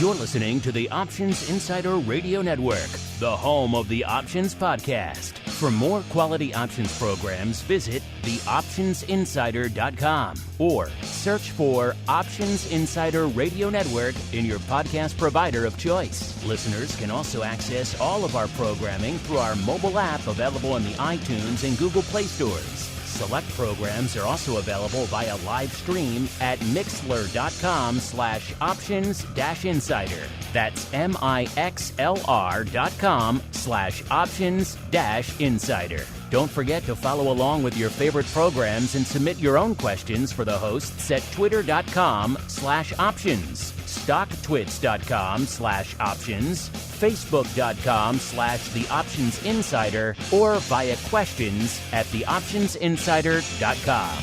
You're listening to the Options Insider Radio Network, the home of the Options Podcast. For more quality options programs, visit theoptionsinsider.com or search for Options Insider Radio Network in your podcast provider of choice. Listeners can also access all of our programming through our mobile app available in the iTunes and Google Play stores. Select programs are also available via live stream at mixlr.com/options-insider. That's mixlr.com/options-insider. Don't forget to follow along with your favorite programs and submit your own questions for the hosts at twitter.com/options, stocktwits.com/options, facebook.com/theoptionsinsider, or via questions at theoptionsinsider.com.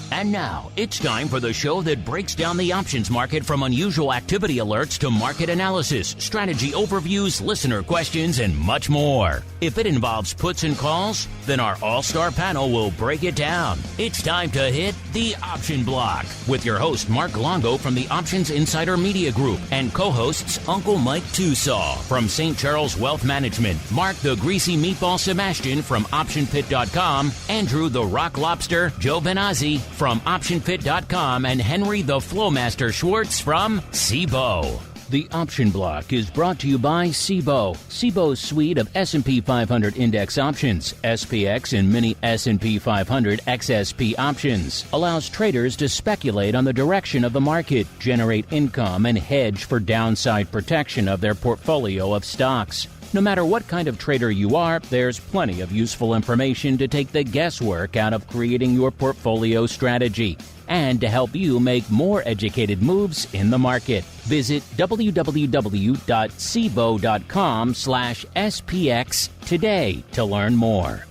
And now, it's time for the show that breaks down the options market from unusual activity alerts to market analysis, strategy overviews, listener questions, and much more. If it involves puts and calls, then our all-star panel will break it down. It's time to hit the Option Block with your host, Mark Longo from the Options Insider Media Group, and co-hosts Uncle Mike TOSAW from St. Charles Wealth Management, Mark the Greasy Meatball Sebastian from OptionPit.com, Andrew the Rock Lobster GIOVINAZZI from OptionPit.com, and Henry the FLOWMASTER Schwartz from CBOE. The Option Block is brought to you by CBOE. CBOE's suite of S&P 500 index options, SPX and mini S&P 500 XSP options, allows traders to speculate on the direction of the market, generate income, and hedge for downside protection of their portfolio of stocks. No matter what kind of trader you are, there's plenty of useful information to take the guesswork out of creating your portfolio strategy and to help you make more educated moves in the market. Visit www.cboe.com/SPX today to learn more.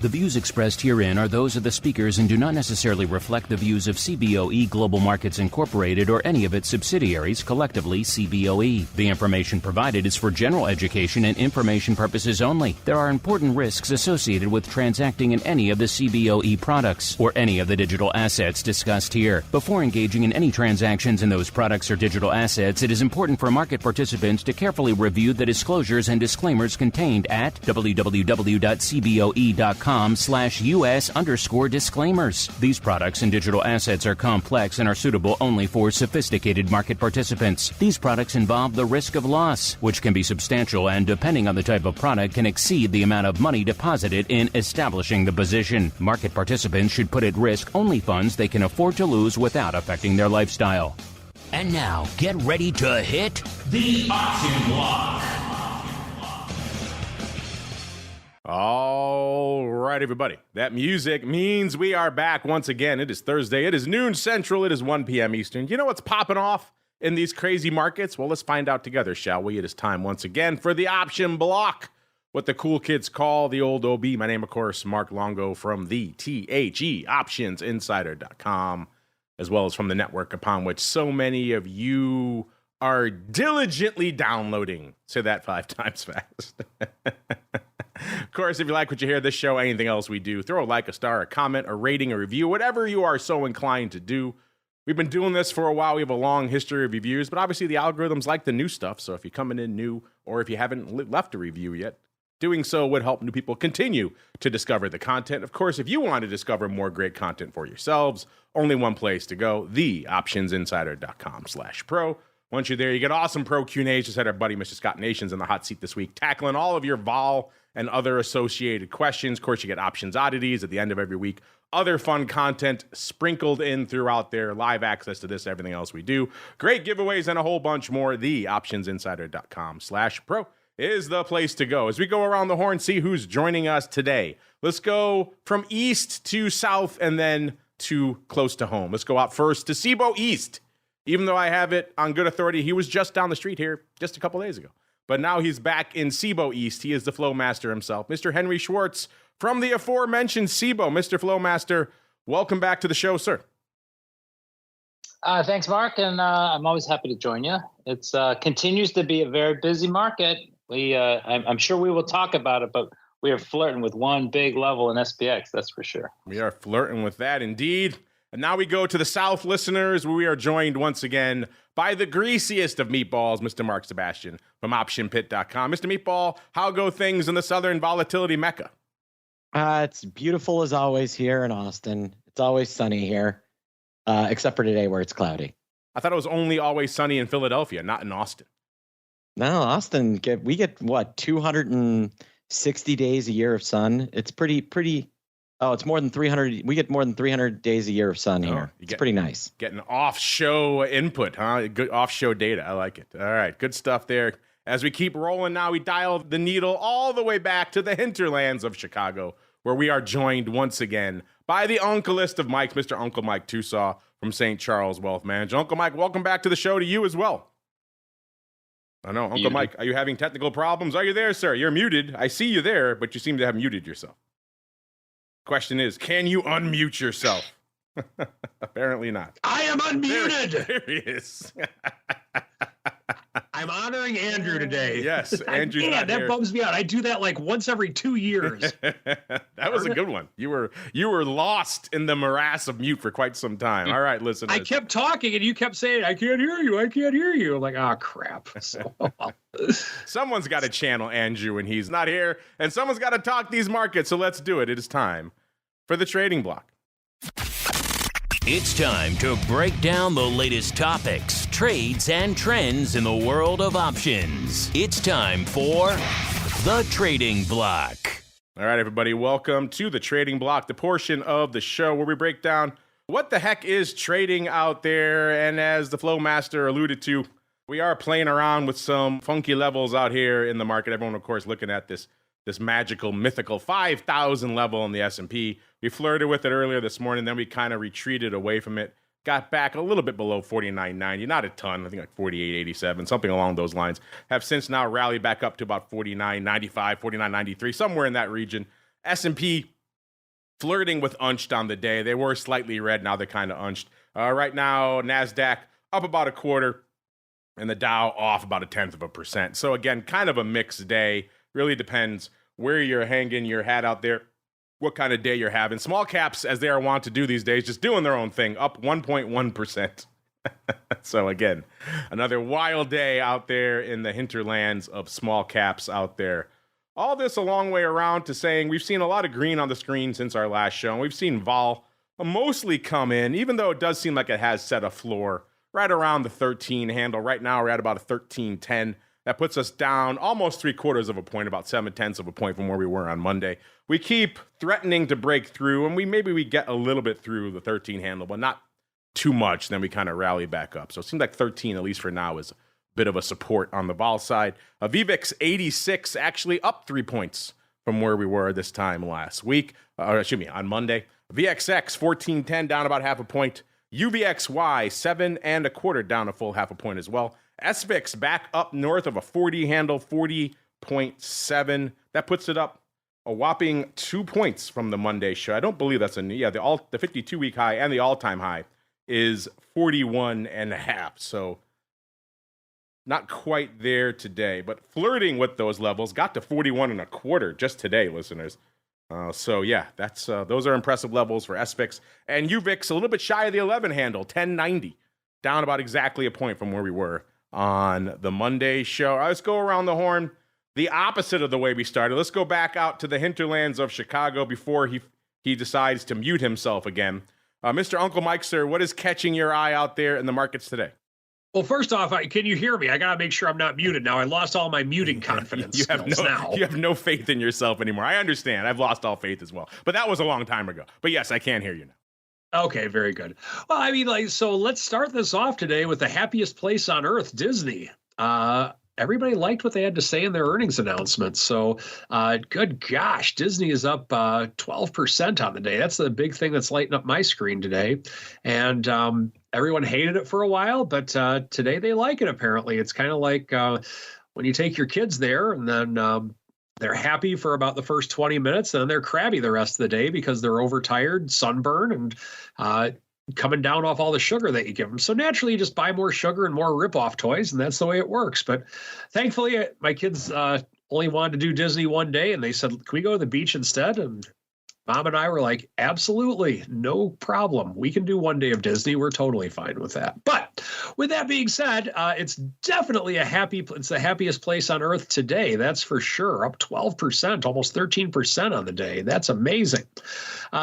The views expressed herein are those of the speakers and do not necessarily reflect the views of CBOE Global Markets Incorporated or any of its subsidiaries, collectively CBOE. The information provided is for general education and information purposes only. There are important risks associated with transacting in any of the CBOE products or any of the digital assets discussed here. Before engaging in any transactions in those products or digital assets, it is important for market participants to carefully review the disclosures and disclaimers contained at www.cboe.com/US_disclaimers. These products and digital assets are complex and are suitable only for sophisticated market participants. These products involve the risk of loss, which can be substantial and, depending on the type of product, can exceed the amount of money deposited in establishing the position. Market participants should put at risk only funds they can afford to lose without affecting their lifestyle. And now, get ready to hit the Option Block. All right, everybody. That music means we are back once again. It is Thursday. It is noon Central. It is 1 p.m. Eastern. You know what's popping off in these crazy markets? Well, let's find out together, shall we? It is time once again for the Option Block, what the cool kids call the old OB. My name, of course, Mark Longo from the THE OptionsInsider.com, as well as from the network upon which so many of you are diligently downloading. Say that 5 times fast. Of course, if you like what you hear this show, anything else we do, throw a like, a star, a comment, a rating, a review, whatever you are so inclined to do. We've been doing this for a while. We have a long history of reviews, but obviously the algorithms like the new stuff. So if you're coming in new, or if you haven't left a review yet, doing so would help new people continue to discover the content. Of course, if you want to discover more great content for yourselves, only one place to go, theoptionsinsider.com/pro. Once you're there, you get awesome pro Q&As. Just had our buddy Mr. Scott Nations in the hot seat this week, tackling all of your vol and other associated questions. Of course, you get options oddities at the end of every week. Other fun content sprinkled in throughout there. Live access to this, everything else we do. Great giveaways and a whole bunch more. Theoptionsinsider.com/pro is the place to go. As we go around the horn, see who's joining us today. Let's go from east to south and then to close to home. Let's go out first to CBOE East. Even though I have it on good authority, he was just down the street here just a couple days ago. But now he's back in CBOE East. He is the FLOWMASTER himself, Mr. Henry Schwartz from the aforementioned CBOE. Mr. FLOWMASTER, welcome back to the show, sir. Thanks, Mark, and I'm always happy to join you. It's continues to be a very busy market. I'm sure we will talk about it, but We are flirting with one big level in SPX, that's for sure. We are flirting with that indeed. And now we go to the South, listeners, where we are joined once again by the greasiest of meatballs, Mr. Mark Sebastian from OptionPit.com. Mr. Meatball, how go things in the Southern volatility mecca? It's beautiful as always here in Austin. It's always sunny here, except for today where it's cloudy. I thought it was only always sunny in Philadelphia, not in Austin. No, Austin, we get what, 260 days a year of sun? It's pretty. Oh, it's more than 300. We get more than 300 days a year of sun here. It's pretty nice. Getting off-show input, huh? Good off-show data. I like it. All right, good stuff there. As we keep rolling now, we dial the needle all the way back to the hinterlands of Chicago, where we are joined once again by the uncleest of Mikes, Mr. Uncle Mike TOSAW from St. Charles Wealth Management. Uncle Mike, welcome back to the show to you as well. I know, Uncle Mike, are you having technical problems? Are you there, sir? You're muted. I see you there, but you seem to have muted yourself. Question is, can you unmute yourself? Apparently not. I am unmuted. There he is. I'm honoring Andrew today. Yes, Andrew's not that here. bums me out. I do that like once every 2 years. That was a good one. You were lost in the morass of mute for quite some time. All right, listen. I kept talking and you kept saying, I can't hear you. I can't hear you. I'm like, oh, crap. So, someone's got to channel Andrew when he's not here, and someone's got to talk these markets, so let's do it. It is time for the trading block. It's time to break down the latest topics, trades, and trends in the world of options. It's time for the trading block. All right, everybody, welcome to the trading block, the portion of the show where we break down what the heck is trading out there. And as the FLOWMASTER alluded to, we are playing around with some funky levels out here in the market. Everyone, of course, looking at this magical, mythical 5,000 level in the S&P. We flirted with it earlier this morning, then we kind of retreated away from it. Got back a little bit below 49.90, not a ton, I think like 48.87, something along those lines. Have since now rallied back up to about 49.95, 49.93, somewhere in that region. S&P flirting with unched on the day. They were slightly red, now they're kind of unched. Right now, NASDAQ up about a quarter, and the Dow off about 0.1%. So again, kind of a mixed day. Really depends where you're hanging your hat out there, what kind of day you're having. Small caps, as they are wont to do these days, just doing their own thing, up 1.1%. So again, another wild day out there in the hinterlands of small caps out there. All this a long way around to saying we've seen a lot of green on the screen since our last show. We've seen vol mostly come in, even though it does seem like it has set a floor right around the 13 handle. Right now, we're at about a 13.10. That puts us down almost 0.75 of a point, about 0.7 of a point from where we were on Monday. We keep threatening to break through, and maybe we get a little bit through the 13 handle, but not too much. Then we kind of rally back up. So it seems like 13, at least for now, is a bit of a support on the vol side. VVIX 86 actually up 3 points from where we were this time last week. On Monday. VXX 1410 down about half a point. UVXY 7.25 down a full half a point as well. SVIX back up north of a 40 handle, 40.7. That puts it up a whopping 2 points from the Monday show. I don't believe that's the 52-week high and the all-time high is 41.5. So not quite there today, but flirting with those levels. Got to 41.25 just today, listeners. So yeah, that's those are impressive levels for SVIX. And UVIX a little bit shy of the 11 handle, 10.90. Down about exactly a point from where we were on the Monday show. Let's go around the horn the opposite of the way we started. Let's go back out to the hinterlands of Chicago before he decides to mute himself again. Mr. Uncle Mike, sir, what is catching your eye out there in the markets today? well, first off, can you hear me? I got to make sure I'm not muted now. I lost all my muting confidence you have no faith in yourself anymore. I understand. I've lost all faith as well. But that was a long time ago. But yes, I can hear you now. Okay, very good. Well, I mean, so let's start this off today with the happiest place on earth, Disney. Everybody liked what they had to say in their earnings announcement. So, good gosh, Disney is up 12% on the day. That's the big thing that's lighting up my screen today. And everyone hated it for a while, but today they like it, apparently. It's kind of like when you take your kids there and then they're happy for about the first 20 minutes, and then they're crabby the rest of the day because they're overtired, sunburn, and coming down off all the sugar that you give them. So naturally, you just buy more sugar and more rip-off toys, and that's the way it works. But thankfully, my kids only wanted to do Disney one day, and they said, can we go to the beach instead? And Mom and I were like, absolutely, no problem. We can do one day of Disney. We're totally fine with that. But with that being said, it's definitely it's the happiest place on earth today. That's for sure. Up 12%, almost 13% on the day. That's amazing.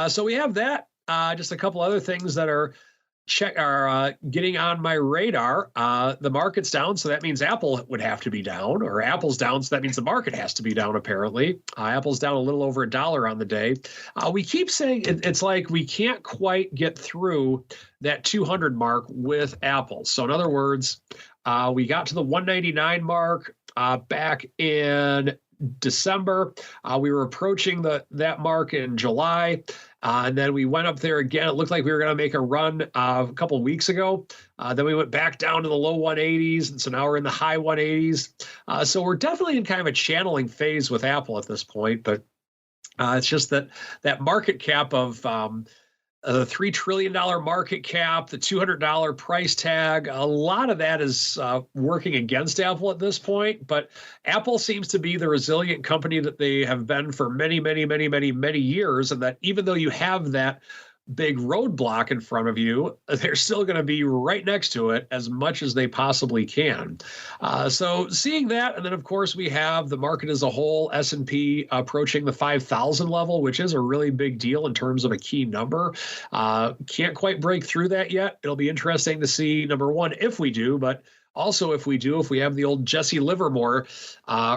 So we have that. Just a couple other things that are getting on my radar. The market's down, so that means Apple would have to be down, or Apple's down, so that means the market has to be down, apparently. Apple's down a little over $1 on the day. We keep saying it's like we can't quite get through that 200 mark with Apple. So in other words, we got to the 199 mark back in December. We were approaching that mark in July. And then we went up there again. It looked like we were going to make a run a couple of weeks ago. Then we went back down to the low 180s. And so now we're in the high 180s. So we're definitely in kind of a channeling phase with Apple at this point. But it's just that market cap of the $3 trillion market cap, the $200 price tag, a lot of that is working against Apple at this point. But Apple seems to be the resilient company that they have been for many, many, many, many, many years. And that even though you have that big roadblock in front of you, they're still going to be right next to it as much as they possibly can. So seeing that, and then of course we have the market as a whole, S&P approaching the 5,000 level, which is a really big deal in terms of a key number. Can't quite break through that yet. It'll be interesting to see, number one, if we do, but also, if we have the old Jesse Livermore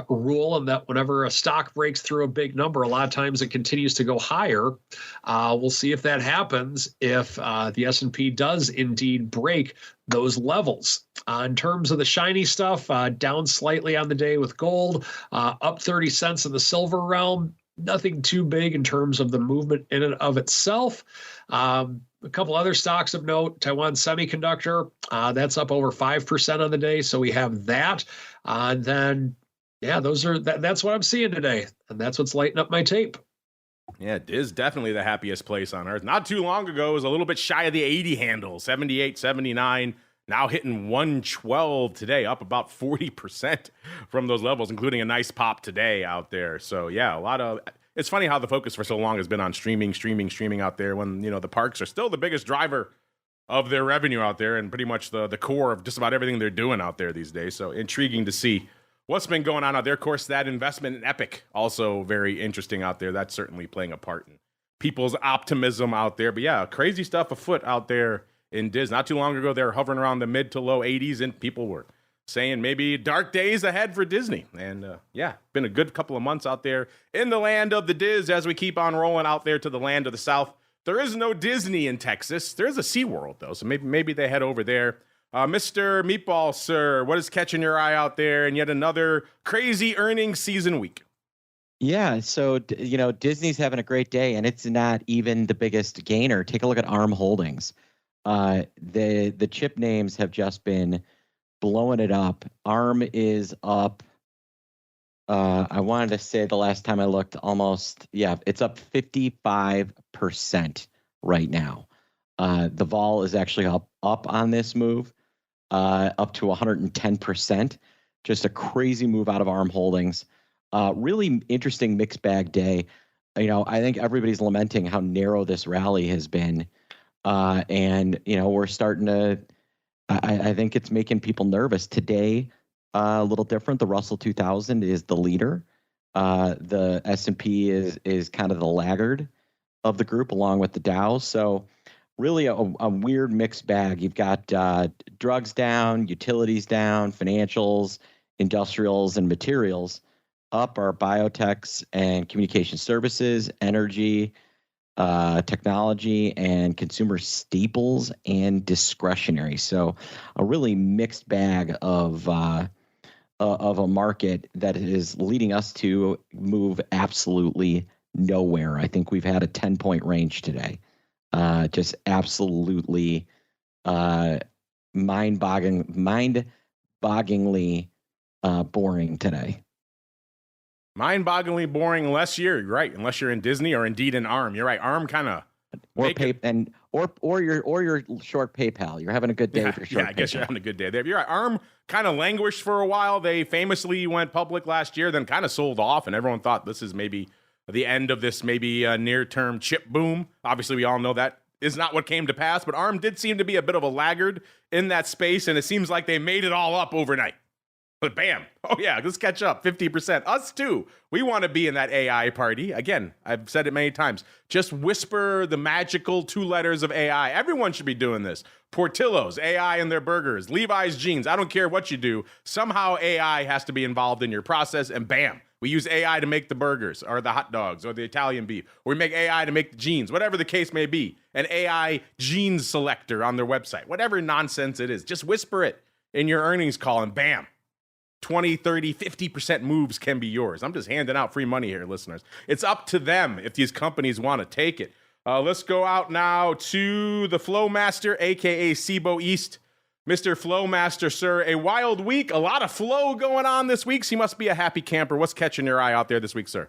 rule, and that whenever a stock breaks through a big number, a lot of times it continues to go higher. We'll see if that happens, if the S&P does indeed break those levels. In terms of the shiny stuff, down slightly on the day with gold, up 30 cents in the silver realm. Nothing too big in terms of the movement in and of itself. A couple other stocks of note, Taiwan Semiconductor, that's up over 5% on the day. So we have that. And then, yeah, that's what I'm seeing today. And that's what's lighting up my tape. Yeah, it is definitely the happiest place on earth. Not too long ago, it was a little bit shy of the 80 handle, 78, 79. Now hitting 112 today, up about 40% from those levels, including a nice pop today out there. So, yeah, it's funny how the focus for so long has been on streaming out there when, the parks are still the biggest driver of their revenue out there and pretty much the core of just about everything they're doing out there these days. So intriguing to see what's been going on out there. Of course, that investment in Epic, also very interesting out there. That's certainly playing a part in people's optimism out there. But yeah, crazy stuff afoot out there in Disney. Not too long ago, they were hovering around the mid to low 80s, and people were saying maybe dark days ahead for Disney. And been a good couple of months out there in the land of the Diz as we keep on rolling out there to the land of the South. There is no Disney in Texas. There is a SeaWorld, though, so maybe they head over there. Mr. Meatball, sir, what is catching your eye out there in yet another crazy earnings season week? Yeah, so, Disney's having a great day, and it's not even the biggest gainer. Take a look at ARM Holdings. The chip names have just been blowing it up. ARM is up. I wanted to say the last time I looked, it's up 55% right now. The vol is actually up on this move, up to 110%. Just a crazy move out of ARM Holdings. Really interesting mixed bag day. I think everybody's lamenting how narrow this rally has been. And we're starting to, I think it's making people nervous today. A little different. The Russell 2000 is the leader. The S&P is kind of the laggard of the group, along with the Dow. So really a weird mixed bag. You've got drugs down, utilities down, financials, industrials, and materials. Up are biotechs and communication services, energy, technology, and consumer staples and discretionary. So a really mixed bag of a market that is leading us to move absolutely nowhere. I think we've had a 10-point range today. Just absolutely mind-bogglingly boring today. Mind-bogglingly boring unless you're right, unless you're in Disney or indeed in ARM. You're right. ARM kind of or your short PayPal. You're having a good day for short. Yeah, I guess you're having a good day there. You're right. ARM kind of languished for a while. They famously went public last year, then kind of sold off, and everyone thought this is maybe the end of this near-term chip boom. Obviously, we all know that is not what came to pass, but ARM did seem to be a bit of a laggard in that space, and it seems like they made it all up overnight. But bam, oh yeah, let's catch up, 50%. Us too. We want to be in that AI party. Again, I've said it many times. Just whisper the magical 2 letters of AI. Everyone should be doing this. Portillo's, AI in their burgers. Levi's jeans, I don't care what you do. Somehow AI has to be involved in your process, and bam, we use AI to make the burgers or the hot dogs or the Italian beef. Or we make AI to make the jeans, whatever the case may be. An AI jeans selector on their website. Whatever nonsense it is, just whisper it in your earnings call, and bam, 20, 30, 50% moves can be yours. I'm just handing out free money here, listeners. It's up to them if these companies want to take it. Let's go out now to the FLOWMASTER, a.k.a. CBOE East. Mr. FLOWMASTER, sir, a wild week. A lot of flow going on this week, so you must be a happy camper. What's catching your eye out there this week, sir?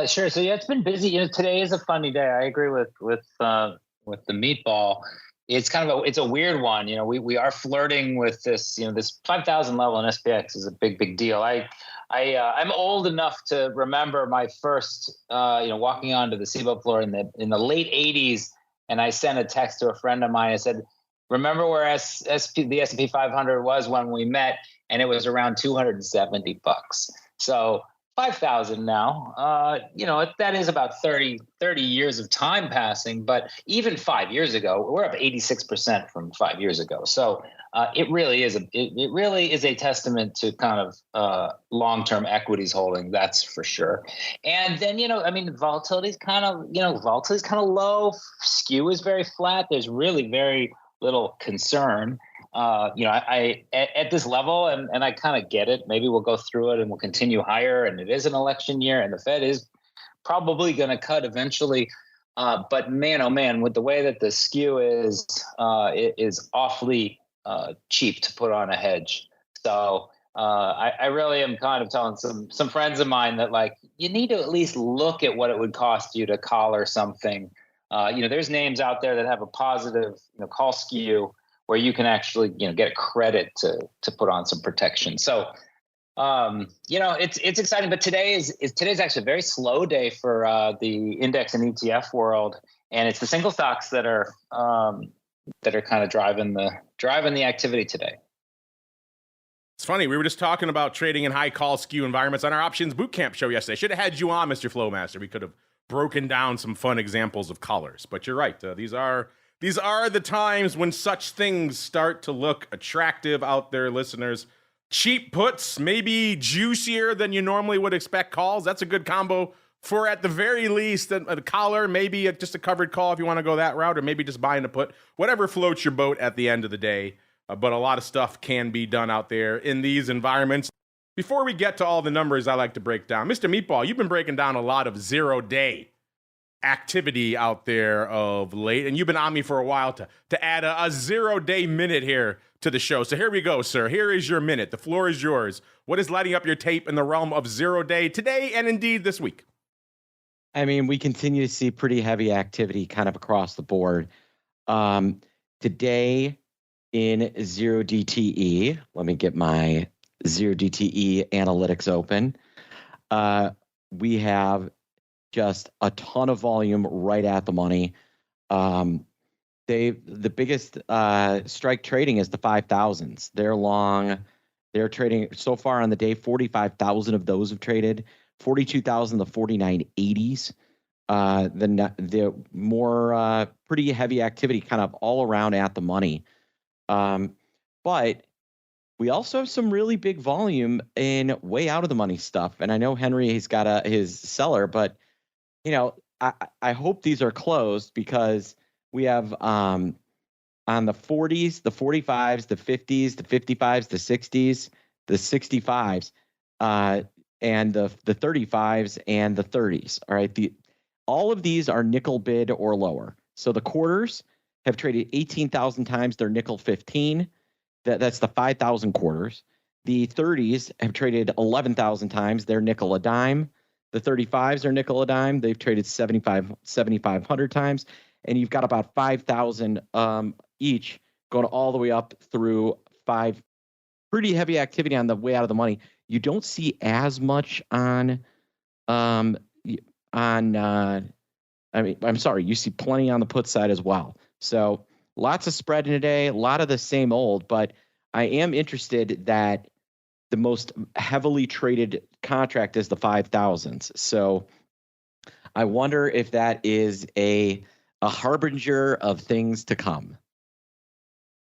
Sure. So, yeah, it's been busy. Today is a funny day. I agree with the meatball. It's it's a weird one. We are flirting with this, this 5,000 level in SPX is a big deal. I'm old enough to remember my first, walking onto the CBOE floor in the late 80s. And I sent a text to a friend of mine. I said, remember where the S&P 500 was when we met? And it was around $270. So 5,000 now, that is about 30 years of time passing, but even 5 years ago, we're up 86% from 5 years ago. So it really is a testament to kind of long-term equities holding, that's for sure. And then, volatility is kind of low. Skew is very flat. There's really very little concern. I at this level, and I kind of get it. Maybe we'll go through it and we'll continue higher. And it is an election year, and the Fed is probably going to cut eventually. But man, oh man, with the way that the skew is, it is awfully cheap to put on a hedge. So I really am kind of telling some friends of mine that you need to at least look at what it would cost you to collar something. There's names out there that have a positive call skew, where you can actually, get a credit to put on some protection. So, it's exciting. But today's actually a very slow day for the index and ETF world, and it's the single stocks that are kind of driving the activity today. It's funny. We were just talking about trading in high call skew environments on our options bootcamp show yesterday. Should have had you on, Mr. FLOWMASTER. We could have broken down some fun examples of colors. But you're right. These are the times when such things start to look attractive out there, listeners. Cheap puts, maybe juicier than you normally would expect calls. That's a good combo for, at the very least, a collar, maybe just a covered call if you want to go that route, or maybe just buying a put. Whatever floats your boat at the end of the day. But a lot of stuff can be done out there in these environments. Before we get to all the numbers I like to break down, Mr. Meatball, you've been breaking down a lot of zero-day activity out there of late, and you've been on me for a while to add a 0-day minute here to the show. So here we go, sir. Here is your minute. The floor is yours. What is lighting up your tape in the realm of 0-day today and indeed this week? We continue to see pretty heavy activity kind of across the board. Today in 0DTE, let me get my 0DTE analytics open. We have just a ton of volume right at the money. The biggest strike trading is the 5,000s. They're long. They're trading so far on the day. 45,000 of those have traded. 42,000 the 4980s. The more pretty heavy activity kind of all around at the money. But we also have some really big volume in way out of the money stuff. And I know Henry has got his seller, but I hope these are closed, because we have on the 40s, the 45s, the 50s, the 55s, the 60s, the 65s, and the 35s and the 30s. All right. All of these are nickel bid or lower. So the quarters have traded 18,000 times their nickel 15. That's the 5,000 quarters. The 30s have traded 11,000 times their nickel a dime. The 35s are nickel a dime. They've traded 7,500 times, and you've got about 5,000 each going all the way up through 5. Pretty heavy activity on the way out of the money. You don't see as much on I'm sorry, you see plenty on the put side as well. So lots of spread in today, a lot of the same old, but I am interested that the most heavily traded contract is the 5,000s. So I wonder if that is a harbinger of things to come.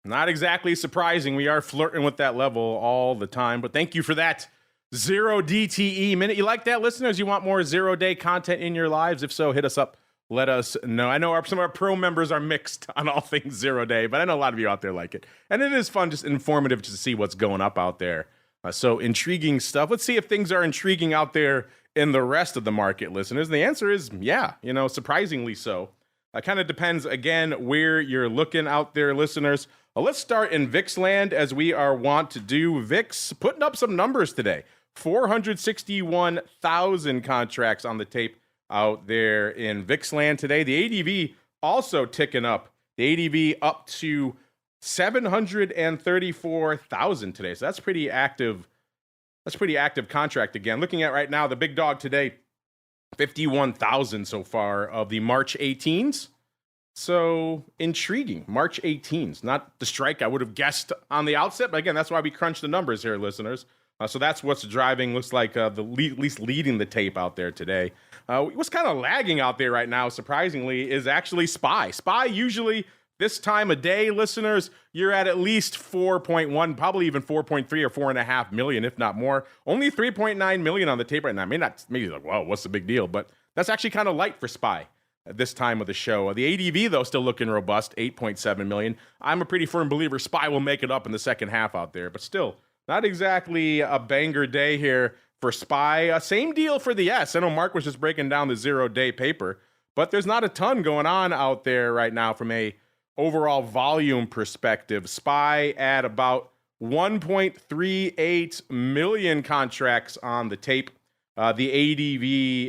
Not exactly surprising. We are flirting with that level all the time, but thank you for that zero DTE minute. You like that, listeners? You want more 0-day content in your lives? If so, hit us up. Let us know. I know some of our pro members are mixed on all things 0-day, but I know a lot of you out there like it. And it is fun, just informative to see what's going up out there. So intriguing stuff. Let's see if things are intriguing out there in the rest of the market, listeners. And the answer is yeah, surprisingly so. It kind of depends, again, where you're looking out there, listeners. Let's start in VIX land, as we are wont to do. VIX putting up some numbers today. 461,000 contracts on the tape out there in VIX land today. The ADV also ticking up. The ADV up to 734,000 today. So that's pretty active. That's pretty active contract again. Looking at right now, the big dog today, 51,000 so far of the March 18s. So intriguing. March 18s, not the strike I would have guessed on the outset, but again, that's why we crunch the numbers here, listeners. So that's what's driving, looks like at least leading the tape out there today. What's kind of lagging out there right now, surprisingly, is actually SPY. SPY usually this time of day, listeners, you're at least 4.1, probably even 4.3 or 4.5 million, if not more. Only 3.9 million on the tape right now. Maybe like, whoa, what's the big deal? But that's actually kind of light for SPY at this time of the show. The ADV, though, still looking robust, 8.7 million. I'm a pretty firm believer SPY will make it up in the second half out there, but still not exactly a banger day here for SPY. Same deal for the S. I know Mark was just breaking down the 0-day paper, but there's not a ton going on out there right now from a overall volume perspective. SPY at about 1.38 million contracts on the tape. The ADV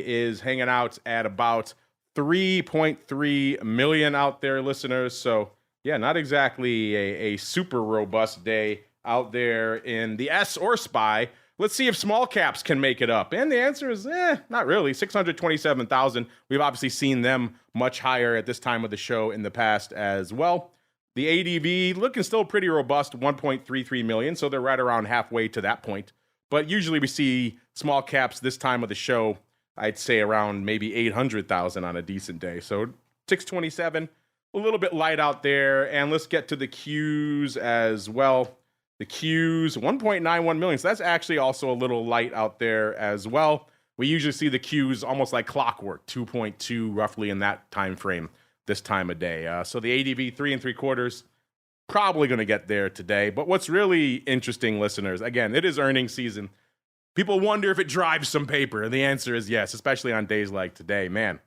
is hanging out at about 3.3 million out there, listeners. So yeah, not exactly a super robust day out there in the S or SPY. Let's see if small caps can make it up. And the answer is, not really. 627,000. We've obviously seen them much higher at this time of the show in the past as well. The ADV looking still pretty robust, 1.33 million. So they're right around halfway to that point. But usually we see small caps this time of the show, I'd say around maybe 800,000 on a decent day. So 627, a little bit light out there. And let's get to the Qs as well. The Qs, 1.91 million. So that's actually also a little light out there as well. We usually see the Qs almost like clockwork, 2.2 roughly in that time frame this time of day. So the ADV, 3 3/4, probably going to get there today. But what's really interesting, listeners, again, it is earnings season. People wonder if it drives some paper. And the answer is yes, especially on days like today. Man,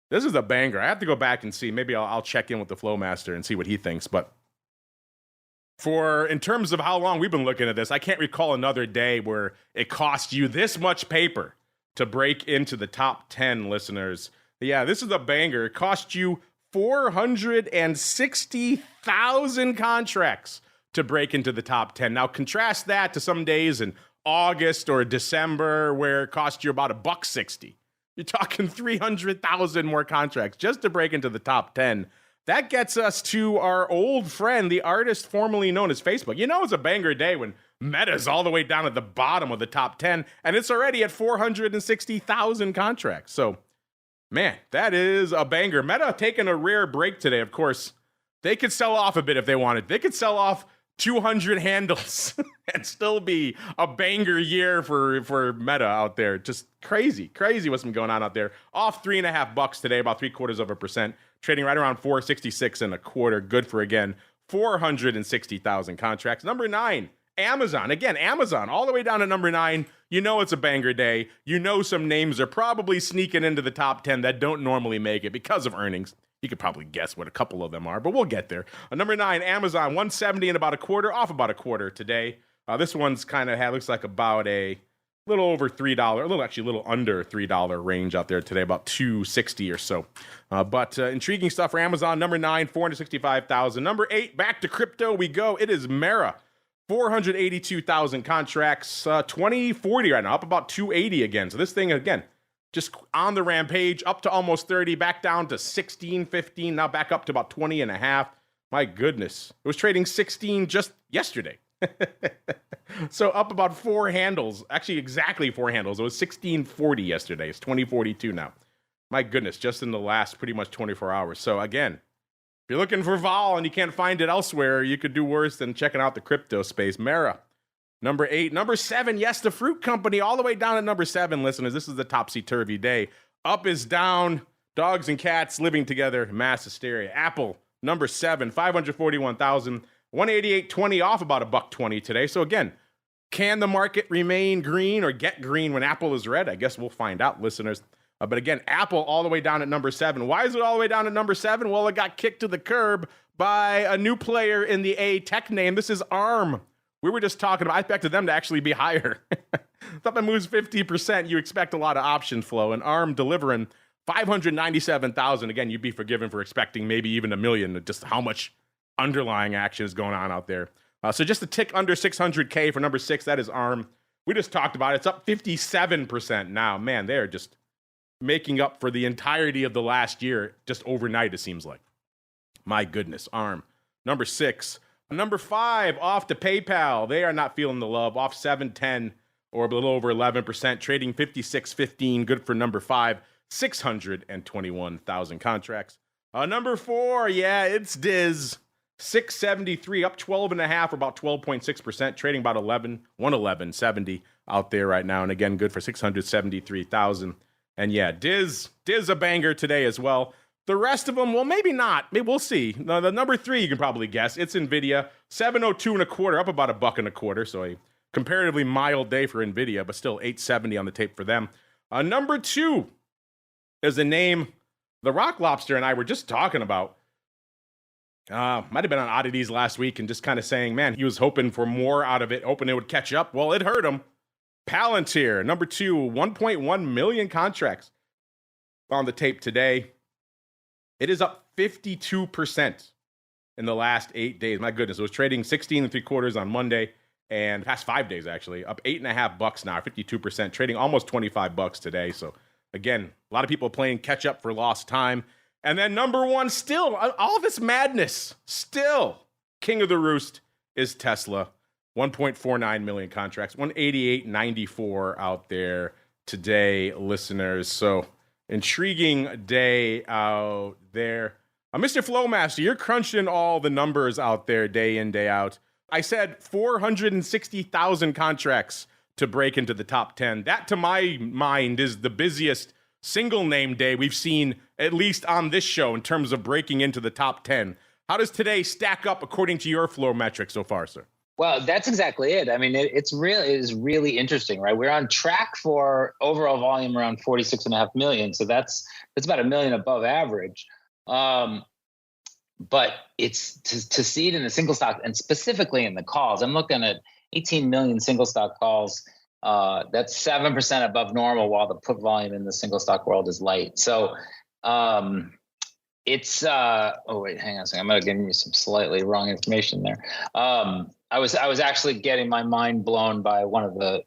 this is a banger. I have to go back and see. Maybe I'll check in with the FLOWMASTER and see what he thinks. But in terms of how long we've been looking at this, I can't recall another day where it cost you this much paper to break into the top 10, listeners. Yeah, this is a banger. It cost you 460,000 contracts to break into the top 10. Now contrast that to some days in August or December where it cost you about $1.60. You're talking 300,000 more contracts just to break into the top 10. That gets us to our old friend, the artist formerly known as Facebook. You know it's a banger day when Meta's all the way down at the bottom of the top 10, and it's already at 460,000 contracts. So, man, that is a banger. Meta taking a rare break today. Of course, they could sell off a bit if they wanted. They could sell off 200 handles and still be a banger year for Meta out there. Just crazy what's been going on out there. Off $3.50 today, about 0.75%. Trading right around 466.25. Good for, again, 460,000 contracts. Number 9, Amazon. Again, Amazon all the way down to number 9. You know it's a banger day. You know some names are probably sneaking into the top 10 that don't normally make it because of earnings. You could probably guess what a couple of them are, but we'll get there. Number 9, Amazon, 170 and about 1/4, off about 1/4 today. This one's kind of looks like about a little over $3, a little under $3 range out there today, about $2.60 or so. But intriguing stuff for Amazon. Number 9, 465,000. Number 8, back to crypto we go. It is Mara, 482,000 contracts, 2040 right now, up about 280 again. So this thing again, just on the rampage, up to almost 30, back down to 16, 15, now back up to about 20 and a half. My goodness, it was trading 16 just yesterday. So up about 4 handles, actually exactly 4 handles. It was 1640 yesterday. It's 2042 now. My goodness, just in the last pretty much 24 hours. So again, if you're looking for vol and you can't find it elsewhere, you could do worse than checking out the crypto space. Mara, number 8. Number 7, yes, the fruit company, all the way down at number 7, listeners. This is the topsy-turvy day. Up is down, dogs and cats living together, mass hysteria. Apple, number 7, 541,000. 188.20 off about $1.20 today. So again, can the market remain green or get green when Apple is red? I guess we'll find out, listeners. But again, Apple all the way down at number 7. Why is it all the way down at number 7? Well, it got kicked to the curb by a new player in the A tech name. This is ARM. We were just talking about, I expected them to actually be higher. Something moves 50%, you expect a lot of option flow. And ARM delivering 597,000. Again, you'd be forgiven for expecting maybe even 1 million, just how much underlying action is going on out there. So just a tick under 600K for number 6. That is ARM. We just talked about it. It's up 57% now. Man, they're just making up for the entirety of the last year just overnight, it seems like. My goodness, ARM. Number 6. Number 5, off to PayPal. They are not feeling the love. Off 7.10 or a little over 11%. Trading 56.15. Good for number 5. 621,000 contracts. Number 4, yeah, it's Diz. 673, up 12.5, or about 12.6%, trading about 111.70 out there right now. And again, good for 673,000. And yeah, Diz a banger today as well. The rest of them, well, maybe not. Maybe we'll see. The number 3, you can probably guess. It's NVIDIA, 702.25, up about $1.25. So a comparatively mild day for NVIDIA, but still 870 on the tape for them. Number 2 is a name the Rock Lobster and I were just talking about. Might have been on Oddities last week and just kind of saying, man, he was hoping for more out of it, hoping it would catch up. Well, it hurt him. Palantir, number 2, 1.1 million contracts on the tape today. It is up 52% in the last 8 days. My goodness, it was trading 16.75 on Monday and past 5 days, actually, up $8.50 now, 52%, trading almost $25 today. So again, a lot of people playing catch up for lost time. And then number 1, still, all of this madness, still, king of the roost is Tesla. 1.49 million contracts, 188.94 out there today, listeners. So intriguing day out there. Mr. Flowmaster, you're crunching all the numbers out there day in, day out. I said 460,000 contracts to break into the top 10. That, to my mind, is the busiest single name day we've seen, at least on this show, in terms of breaking into the top 10. How does today stack up according to your flow metrics so far, sir? Well, that's exactly it. I mean, it is really interesting, right? We're on track for overall volume around 46.5 million. So that's about 1 million above average. But it's to see it in the single stock and specifically in the calls. I'm looking at 18 million single stock calls. That's 7% above normal, while the put volume in the single stock world is light. So it's oh wait, hang on a second. I'm gonna give you some slightly wrong information there. I was actually getting my mind blown by one of the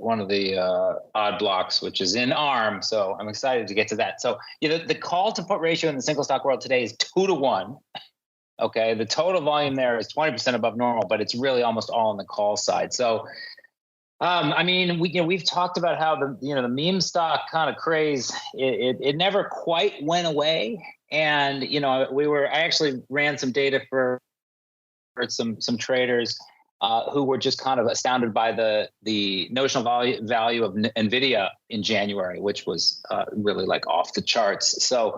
odd blocks, which is in ARM. So I'm excited to get to that. So the call to put ratio in the single stock world today is 2-to-1. Okay, the total volume there is 20% above normal, but it's really almost all on the call side. So I mean, we've talked about how the meme stock kind of craze, it never quite went away. And, I actually ran some data for some traders who were just kind of astounded by the notional value of NVIDIA in January, which was really like off the charts. So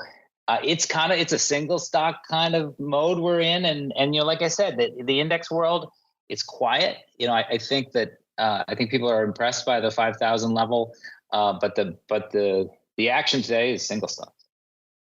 it's a single stock kind of mode we're in. And like I said, the index world, it's quiet. I think that I think people are impressed by the 5,000 level, but the action today is single stock.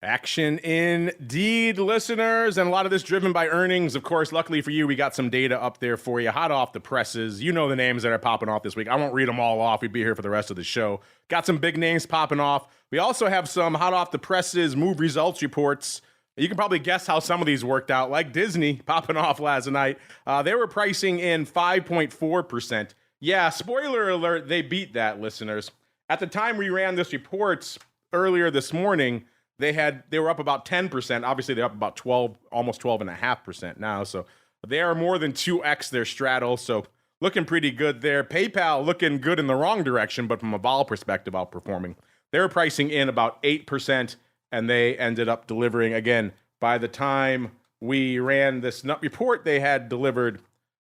Action indeed, listeners, and a lot of this driven by earnings. Of course, luckily for you, we got some data up there for you, hot off the presses. You know the names that are popping off this week. I won't read them all off. We'd be here for the rest of the show. Got some big names popping off. We also have some hot off the presses move results reports. You can probably guess how some of these worked out, like Disney popping off last night. They were pricing in 5.4%. Yeah, spoiler alert, they beat that, listeners. At the time we ran this report earlier this morning, they were up about 10%. Obviously, they're up about 12, almost 12.5% now. So they are more than 2x their straddle. So looking pretty good there. PayPal looking good in the wrong direction, but from a vol perspective, outperforming. They were pricing in about 8%, and they ended up delivering, again, by the time we ran this nut report, they had delivered,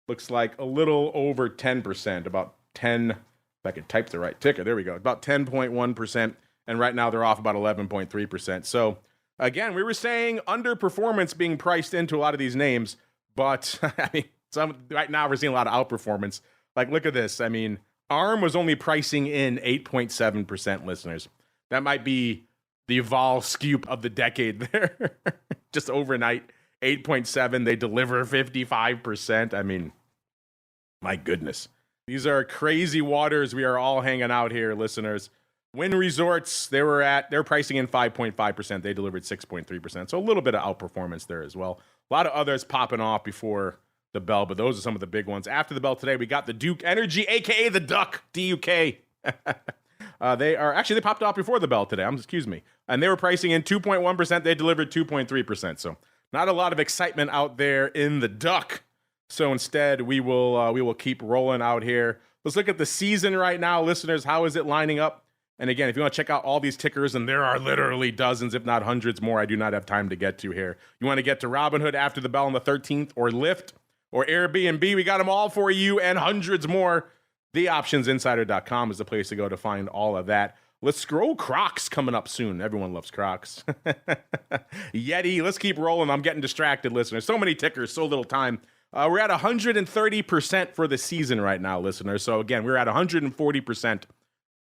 looks like a little over 10%, about 10, if I could type the right ticker, there we go, about 10.1%. And right now they're off about 11.3%. So again, we were saying underperformance being priced into a lot of these names, but I mean, right now we're seeing a lot of outperformance. Like, look at this. I mean, ARM was only pricing in 8.7%, listeners. That might be the vol scoop of the decade there. Just overnight, 8.7. They deliver 55%. I mean, my goodness. These are crazy waters we are all hanging out here, listeners. Wynn Resorts, they're pricing in 5.5%. They delivered 6.3%. So a little bit of outperformance there as well. A lot of others popping off before the bell, but those are some of the big ones. After the bell today, we got the Duke Energy, aka the Duck, DUK. They popped off before the bell today. Excuse me. And they were pricing in 2.1%. They delivered 2.3%. So not a lot of excitement out there in the Duck. So instead, we will keep rolling out here. Let's look at the season right now, listeners. How is it lining up? And again, if you want to check out all these tickers, and there are literally dozens, if not hundreds more, I do not have time to get to here. You want to get to Robinhood after the bell on the 13th, or Lyft, or Airbnb, we got them all for you, and hundreds more. TheOptionsInsider.com is the place to go to find all of that. Let's scroll. Crocs coming up soon. Everyone loves Crocs. Yeti, let's keep rolling. I'm getting distracted, listeners. So many tickers, so little time. We're at 130% for the season right now, listeners. So again, we're at 140%.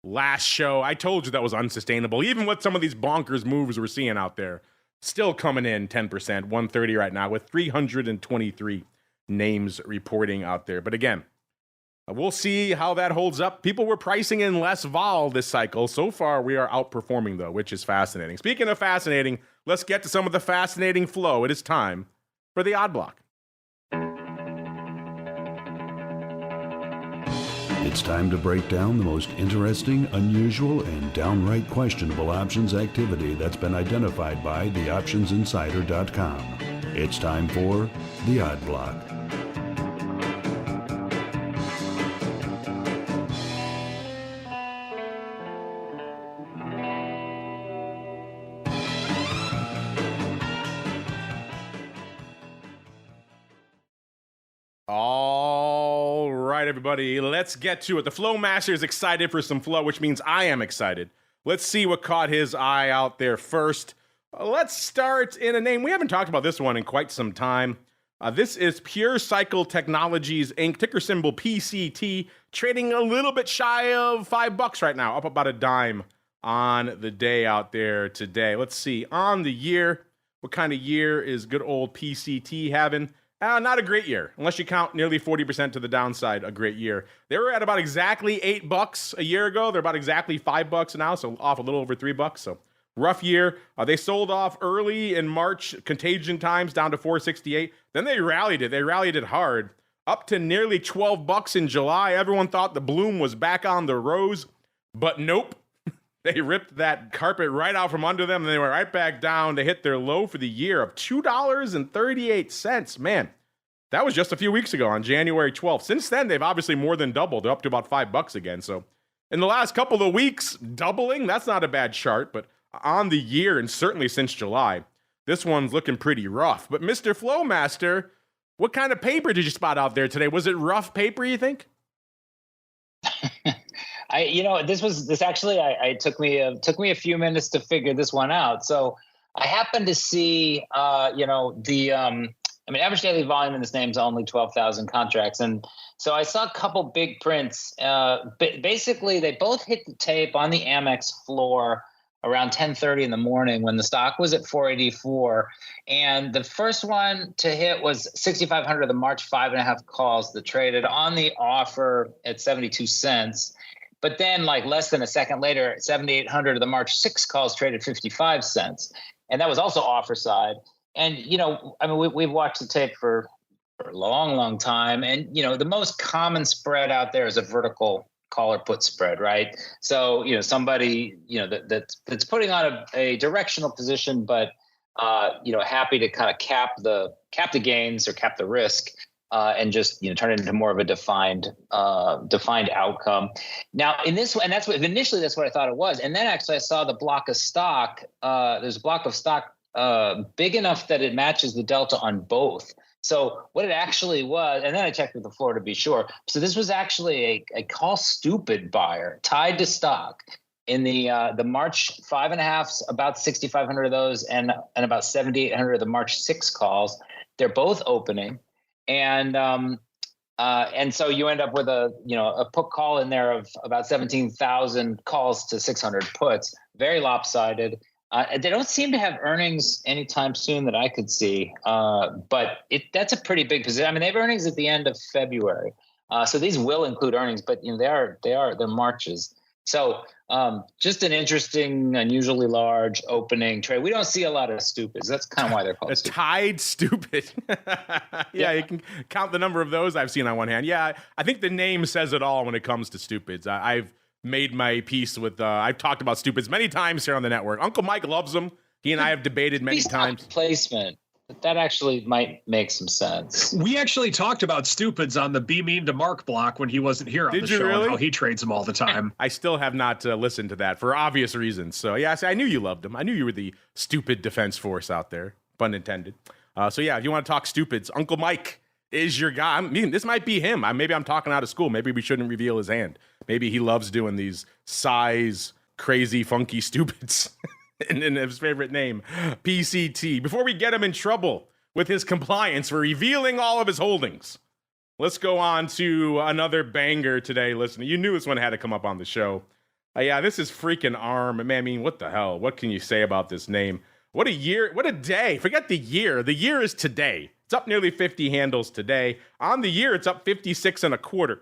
Last show, I told you that was unsustainable. Even with some of these bonkers moves we're seeing out there, still coming in 10%, 130 right now with 323 names reporting out there. But again, we'll see how that holds up. People were pricing in less vol this cycle. So far, we are outperforming, though, which is fascinating. Speaking of fascinating, let's get to some of the fascinating flow. It is time for the Odd Block. It's time to break down the most interesting, unusual, and downright questionable options activity that's been identified by TheOptionsInsider.com. It's time for the Odd Block. All right, everybody, let's get to it. The FLOWMASTER is excited for some flow, which means I am excited. Let's see what caught his eye out there first. Let's start in a name. We haven't talked about this one in quite some time. This is Pure Cycle Technologies, Inc., ticker symbol PCT, trading a little bit shy of $5 right now, up about a dime on the day out there today. Let's see, on the year, what kind of year is good old PCT having? Not a great year, unless you count nearly 40% to the downside, a great year. They were at about exactly $8 a year ago. They're about exactly $5 now, so off a little over $3. So rough year. They sold off early in March, contagion times, down to $4.68. Then they rallied it. They rallied it hard, up to nearly $12 in July. Everyone thought the bloom was back on the rose, but nope. They ripped that carpet right out from under them, and they went right back down. They hit their low for the year of $2.38. Man, that was just a few weeks ago on January 12th. Since then, they've obviously more than doubled. They're up to about $5 again. So in the last couple of weeks, doubling, that's not a bad chart. But on the year, and certainly since July, this one's looking pretty rough. But Mr. FLOWMASTER, what kind of paper did you spot out there today? Was it rough paper, you think? It took me a few minutes to figure this one out. So I happened to see, average daily volume in this name is only 12,000 contracts. And so I saw a couple big prints. Basically, they both hit the tape on the Amex floor around 10:30 in the morning when the stock was at 484. And the first one to hit was 6,500 of the March 5.5 calls that traded on the offer at 72 cents. But then, like less than a second later, 7,800 of the March 6 calls traded 55 cents. And that was also offer side. And, I mean, we've watched the tape for a long, long time. And, the most common spread out there is a vertical call or put spread, right? So, somebody, that's putting on a directional position, but, happy to kind of cap the gains or cap the risk. And just turn it into more of a defined outcome. Now in this one, and that's what I thought it was. And then actually I saw the block of stock. There's a block of stock big enough that it matches the delta on both. So what it actually was, and then I checked with the floor to be sure. So this was actually a call stupid buyer tied to stock in the March 5.5s, about 6,500 of those, and about 7,800 of the March 6 calls. They're both opening. And so you end up with a put call in there of about 17,000 calls to 600 puts, very lopsided. They don't seem to have earnings anytime soon that I could see, but that's a pretty big position. I mean, they have earnings at the end of February, so these will include earnings, but they're Marches. So just an interesting, unusually large opening trade. We don't see a lot of stupids. That's kind of why they're called stupid. Tied stupid. Yeah, you can count the number of those I've seen on one hand. Yeah, I think the name says it all when it comes to stupids. I've made my peace with, I've talked about stupids many times here on the network. Uncle Mike loves them. He and I have debated many times. Placement. That actually might make some sense. We actually talked about stupids on the Be Mean to Mark block when he wasn't here on the show, really? And how he trades them all the time. I still have not listened to that for obvious reasons. So yeah, I knew you loved him. I knew you were the stupid defense force out there, pun intended. So yeah, if you want to talk stupids, Uncle Mike is your guy. I mean, this might be him. Maybe I'm talking out of school. Maybe we shouldn't reveal his hand. Maybe he loves doing these size, crazy, funky stupids. in his favorite name, PCT. Before we get him in trouble with his compliance for revealing all of his holdings, let's go on to another banger today, listener. You knew this one had to come up on the show. Yeah, this is freaking ARM. Man, I mean, what the hell? What can you say about this name? What a year. What a day. Forget the year. The year is today. It's up nearly 50 handles today. On the year, it's up 56.25.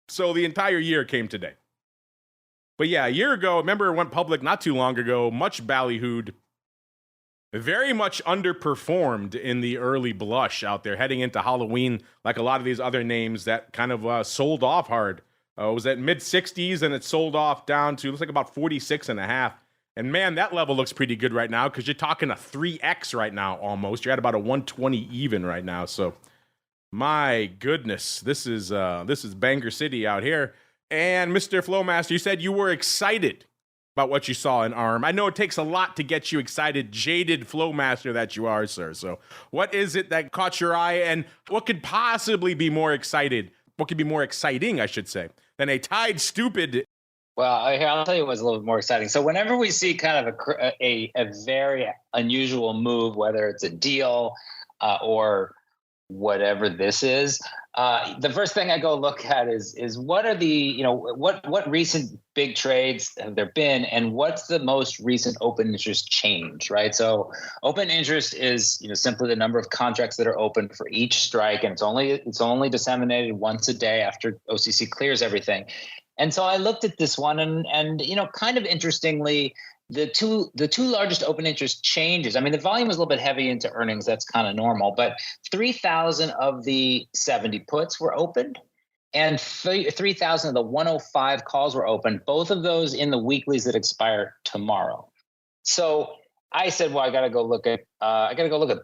So the entire year came today. But yeah, a year ago, remember it went public not too long ago, much ballyhooed, very much underperformed in the early blush out there, heading into Halloween, like a lot of these other names that kind of sold off hard. It was at mid-60s, and it sold off down to, looks like about 46.5. And man, that level looks pretty good right now, because you're talking a 3x right now almost. You're at about a 120 even right now. So my goodness, this is Banger City out here. And Mr. Flowmaster, you said you were excited about what you saw in ARM. I know it takes a lot to get you excited, jaded Flowmaster that you are, sir. So what is it that caught your eye, and what could possibly be more excited? What could be more exciting, I should say, than a tied stupid? Well, I'll tell you what's a little bit more exciting. So whenever we see kind of a very unusual move, whether it's a deal or whatever this is, the first thing I go look at is what are the, what recent big trades have there been, and what's the most recent open interest change, right? So open interest is, simply the number of contracts that are open for each strike, and it's only disseminated once a day after OCC clears everything. And so I looked at this one, and kind of interestingly, the two largest open interest changes. I mean, the volume was a little bit heavy into earnings. That's kind of normal, but 3,000 of the 70 puts were opened, and 3,000 of the 105 calls were opened. Both of those in the weeklies that expire tomorrow. So I said, well, I got to go look at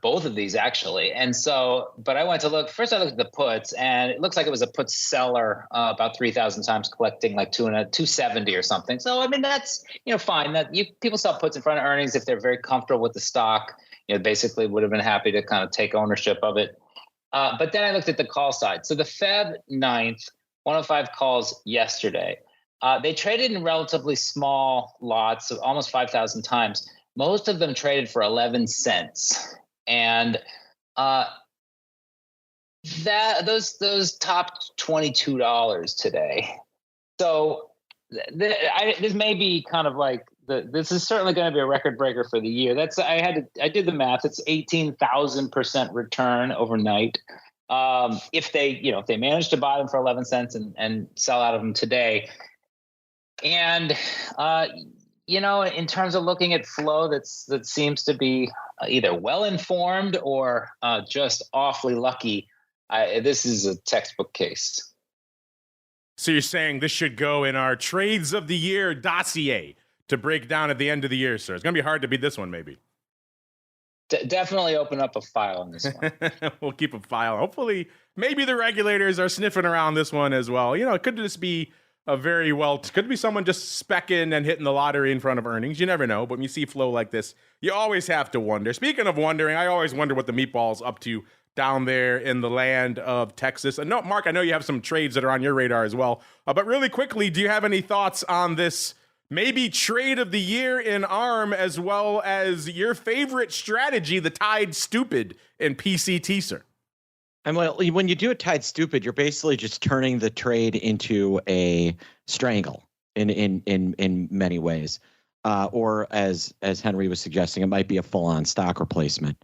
both of these actually. And so, but I went to look first. I looked at the puts, and it looks like it was a put seller about 3,000 times, collecting like 270 or something. So I mean, that's fine. That people sell puts in front of earnings if they're very comfortable with the stock. Basically would have been happy to kind of take ownership of it. But then I looked at the call side. So the Feb 9th, 105 calls yesterday. They traded in relatively small lots, so almost 5,000 times. Most of them traded for 11 cents, and those topped $22 today. So this may be kind of like this is certainly going to be a record breaker for the year. I did the math. It's 18,000% return overnight. If they manage to buy them for 11 cents and sell out of them today. And, in terms of looking at flow, that seems to be either well-informed or just awfully lucky. This is a textbook case. So you're saying this should go in our Trades of the Year dossier to break down at the end of the year, sir. It's going to be hard to beat this one, maybe. Definitely open up a file on this one. We'll keep a file. Hopefully, maybe the regulators are sniffing around this one as well. It could just be could be someone just specking and hitting the lottery in front of earnings. You never know. But when you see flow like this, you always have to wonder. Speaking of wondering, I always wonder what the meatball's up to down there in the land of Texas. And no, Mark, I know you have some trades that are on your radar as well. But really quickly, do you have any thoughts on this maybe trade of the year in ARM, as well as your favorite strategy, the Tide Stupid in PCT, sir? And when you do a Tide Stupid, you're basically just turning the trade into a strangle in many ways. Or as Henry was suggesting, it might be a full-on stock replacement.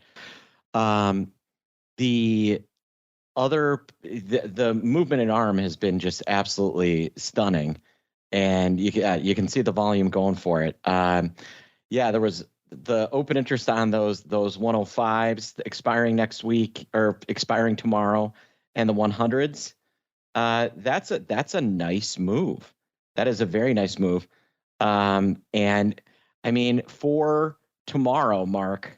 The movement in ARM has been just absolutely stunning, and you can see the volume going for it. There was the open interest on those 105s expiring next week or expiring tomorrow, and the 100s. That's a nice move. That is a very nice move. And I mean, for tomorrow, Mark,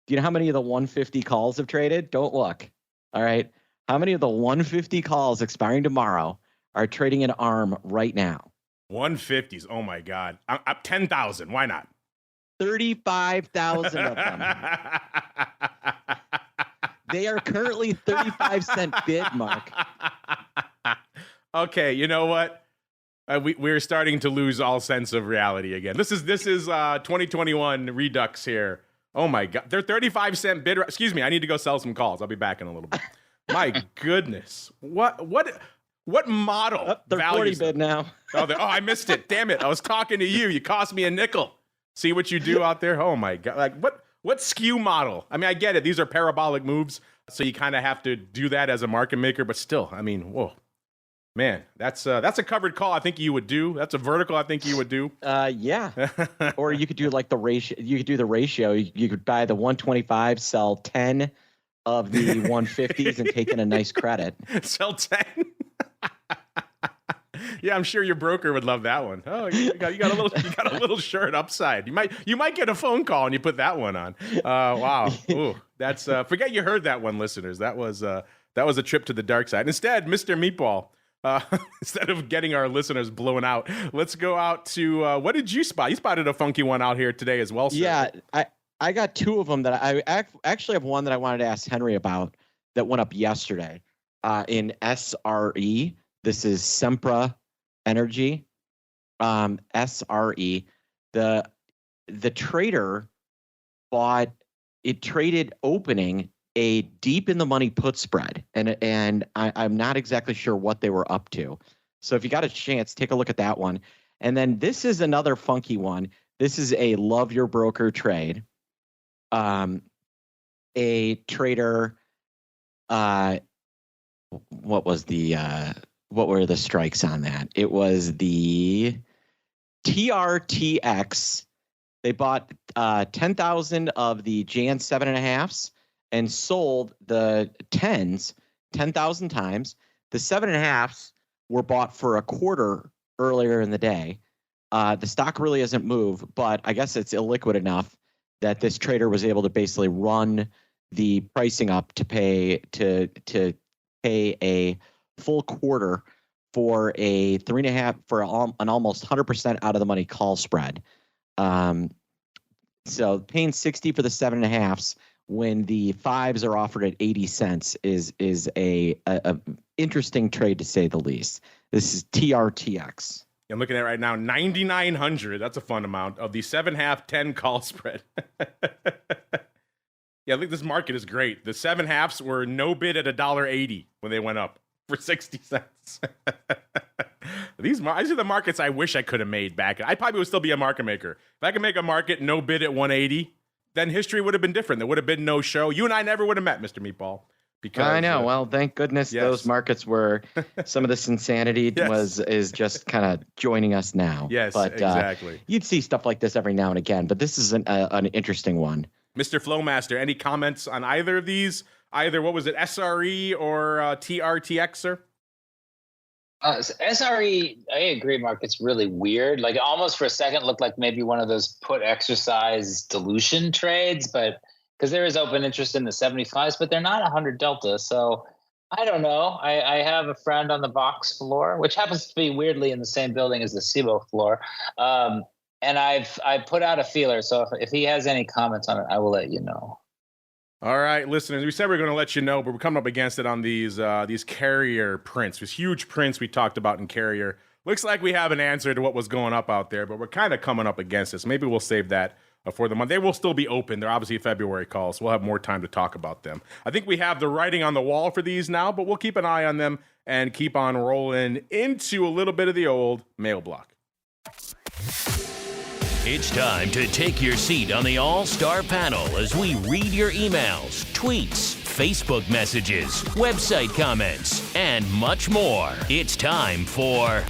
do you know how many of the 150 calls have traded? Don't look. All right. How many of the 150 calls expiring tomorrow are trading in ARM right now? 150s. Oh my God. Up 10,000. Why not? 35,000 of them. They are currently 35-cent bid, Mark. Okay, you know what? We're starting to lose all sense of reality again. This is 2021 Redux here. Oh my God, they're 35-cent bid. Excuse me, I need to go sell some calls. I'll be back in a little bit. My goodness, what model? They're 40 bid now. I missed it. Damn it! I was talking to you. You cost me a nickel. See what you do out there? Oh my God! Like what skew model? I mean, I get it. These are parabolic moves, so you kind of have to do that as a market maker. But still, I mean, whoa. Man, that's a covered call. I think you would do. That's a vertical. I think you would do. Yeah. Or you could do like the ratio. You could do the ratio. You could buy the 125, sell 10 of the 150s, and take in a nice credit. Sell 10. Yeah, I'm sure your broker would love that one. Oh, you got a little short upside. You might get a phone call and you put that one on. Wow. Ooh, that's forget you heard that one, listeners. That was a trip to the dark side. Instead, Mr. Meatball. Instead of getting our listeners blown out, let's go out to what did you spot? You spotted a funky one out here today as well, sir. Yeah, I got two of them that I actually have one that I wanted to ask Henry about that went up yesterday in SRE. This is Sempra Energy, SRE. The trader traded opening a deep in the money put spread, and I'm not exactly sure what they were up to. So if you got a chance, take a look at that one. And then this is another funky one. This is a love your broker trade. A trader. What were the strikes on that? It was the TRTX. They bought 10,000 of the Jan 7.5s. And sold the 10s 10,000 times. The 7.5s were bought for a quarter earlier in the day. The stock really hasn't moved, but I guess it's illiquid enough that this trader was able to basically run the pricing up to pay a full quarter for a 3.5 for an almost 100% out of the money call spread. So paying 60 for the 7.5s. When the 5s are offered at 80 cents is a interesting trade to say the least. This is TRTX. I'm looking at it right now, 9,900. That's a fun amount of the 7.5 10 call spread. Yeah, I think this market is great. The 7.5s were no bid at $1.80 when they went up for 60 cents. These are the markets I wish I could have made back. I probably would still be a market maker. If I could make a market no bid at 180, then history would have been different. There would have been no show. You and I never would have met, Mr. Meatball. Because I know. Well, thank goodness those markets were some of this insanity is just kind of joining us now. Yes, but, exactly. You'd see stuff like this every now and again, but this is an interesting one. Mr. Flowmaster, any comments on either of these? Either, what was it, SRE or TRTX, sir? SRE, I agree, Mark. It's really weird. Like, almost for a second looked like maybe one of those put exercise dilution trades, but because there is open interest in the 75s, but they're not 100 delta. So I don't know. I have a friend on the box floor, which happens to be weirdly in the same building as the CBOE floor. And I put out a feeler. So if he has any comments on it, I will let you know. All right, listeners, we said we are going to let you know, but we're coming up against it on these carrier prints, these huge prints we talked about in carrier. Looks like we have an answer to what was going up out there, but we're kind of coming up against this. Maybe we'll save that for the month. They will still be open. They're obviously February calls, so we'll have more time to talk about them. I think we have the writing on the wall for these now, but we'll keep an eye on them and keep on rolling into a little bit of the old mail block. It's time to take your seat on the All-Star panel as we read your emails, tweets, Facebook messages, website comments, and much more. It's time for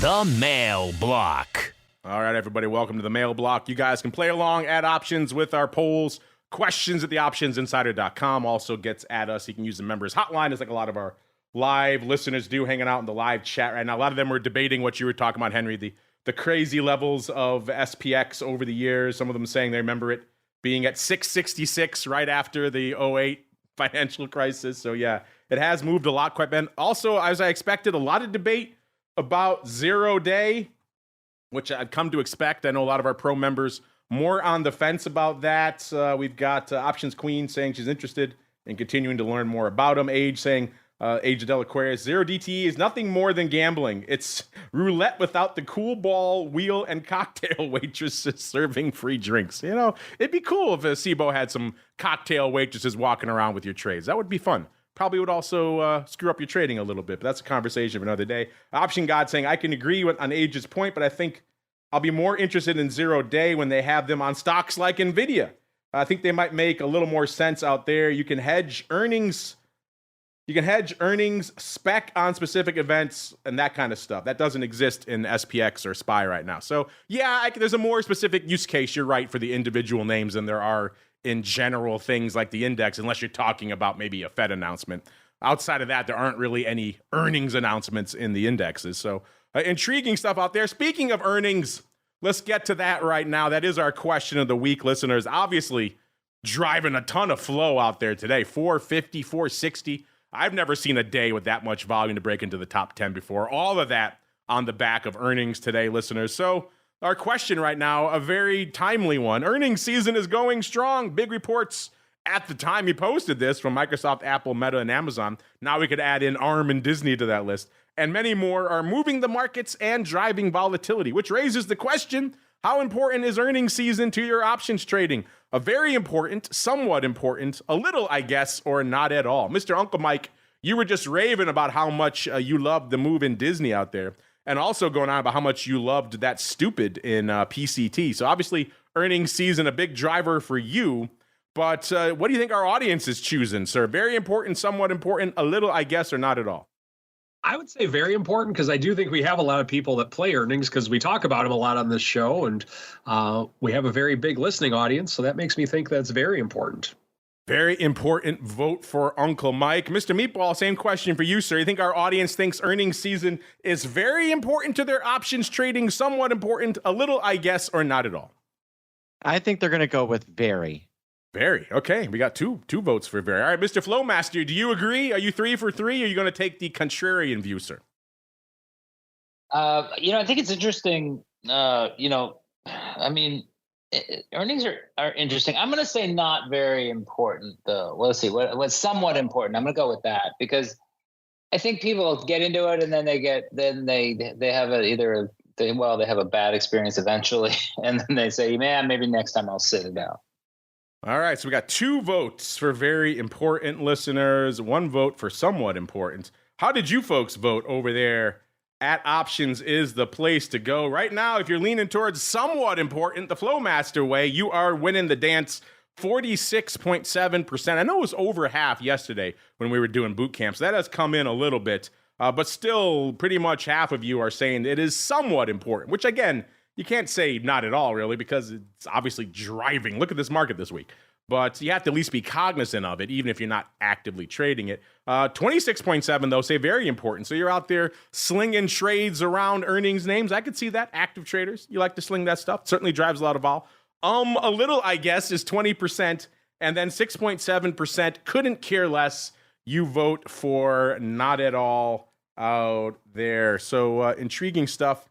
the Mail Block. All right, everybody, welcome to the Mail Block. You guys can play along, add options with our polls, questions at theoptionsinsider.com. Also gets at us. You can use the members hotline. It's like a lot of our live listeners do, hanging out in the live chat right now. A lot of them were debating what you were talking about, Henry, the crazy levels of SPX over the years. Some of them saying they remember it being at 666 right after the 08 financial crisis. So yeah, it has moved a lot, quite been. Also, as I expected, a lot of debate about 0 day, which I'd come to expect. I know a lot of our pro members more on the fence about that. We've got Options Queen saying she's interested in continuing to learn more about them. Age saying, Age of Del Aquarius, 0 DTE is nothing more than gambling. It's roulette without the cool ball, wheel, and cocktail waitresses serving free drinks. You know, it'd be cool if a CBOE had some cocktail waitresses walking around with your trades. That would be fun. Probably would also screw up your trading a little bit, but that's a conversation of another day. Option God saying, I can agree on Age's point, but I think I'll be more interested in 0 day when they have them on stocks like NVIDIA. I think they might make a little more sense out there. You can hedge earnings. You can hedge earnings, spec on specific events, and that kind of stuff. That doesn't exist in SPX or SPY right now. So yeah, there's a more specific use case, you're right, for the individual names than there are in general things like the index, unless you're talking about maybe a Fed announcement. Outside of that, there aren't really any earnings announcements in the indexes. So intriguing stuff out there. Speaking of earnings, let's get to that right now. That is our question of the week, listeners. Obviously, driving a ton of flow out there today. 450, 460. I've never seen a day with that much volume to break into the top 10 before. All of that on the back of earnings today, listeners. So our question right now, a very timely one. Earnings season is going strong. Big reports at the time you posted this from Microsoft, Apple, Meta, and Amazon. Now we could add in ARM and Disney to that list. And many more are moving the markets and driving volatility, which raises the question, how important is earnings season to your options trading? A very important, somewhat important, a little, I guess, or not at all. Mr. Uncle Mike, you were just raving about how much you loved the move in Disney out there, and also going on about how much you loved that stupid in PCT. So obviously, earnings season, a big driver for you. But what do you think our audience is choosing, sir? Very important, somewhat important, a little, I guess, or not at all? I would say very important, because I do think we have a lot of people that play earnings because we talk about them a lot on this show, and we have a very big listening audience. So that makes me think that's very important. Very important vote for Uncle Mike. Mr. Meatball, same question for you, sir. You think our audience thinks earnings season is very important to their options trading, somewhat important, a little, I guess, or not at all? I think they're going to go with very. Very. Okay, we got two votes for very. All right, Mr. Flowmaster, do you agree? Are you 3 for 3? Or are you going to take the contrarian view, sir? I think it's interesting. Earnings are interesting. I'm going to say not very important, though. Let's see. What's somewhat important? I'm going to go with that, because I think people get into it and then they have they have a bad experience eventually, and then they say, man, maybe next time I'll sit it out. All right, so we got 2 votes for very important, listeners, 1 vote for somewhat important. How did you folks vote over there at options is the place to go. Right now, if you're leaning towards somewhat important, the FLOWMASTER way, you are winning the dance 46.7%. I know it was over half yesterday when we were doing boot camps. That has come in a little bit, but still pretty much half of you are saying it is somewhat important, which again, you can't say not at all really because it's obviously driving. Look at this market this week. But you have to at least be cognizant of it, even if you're not actively trading it. 26.7, though, say very important. So you're out there slinging trades around earnings names. I could see that. Active traders, you like to sling that stuff. Certainly drives a lot of vol. A little, I guess, is 20%. And then 6.7%, couldn't care less. You vote for not at all out there. So intriguing stuff.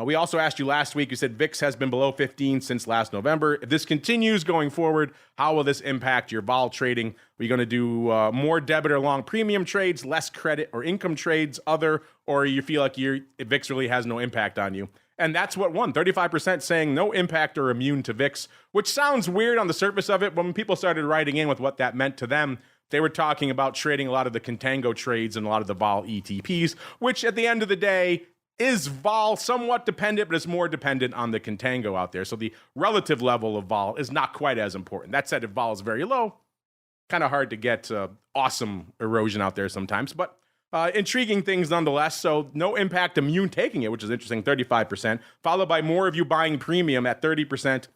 We also asked you last week, you said VIX has been below 15 since last November. If this continues going forward, how will this impact your vol trading? Are you going to do more debit or long premium trades, less credit or income trades, or you feel like VIX really has no impact on you? And that's what won, 35% saying no impact or immune to VIX, which sounds weird on the surface of it, but when people started writing in with what that meant to them, they were talking about trading a lot of the contango trades and a lot of the vol ETPs, which at the end of the day, is vol somewhat dependent, but it's more dependent on the contango out there. So the relative level of vol is not quite as important. That said, if vol is very low, kind of hard to get awesome erosion out there sometimes, but intriguing things nonetheless. So no impact, immune taking it, which is interesting, 35%, followed by more of you buying premium at 30%,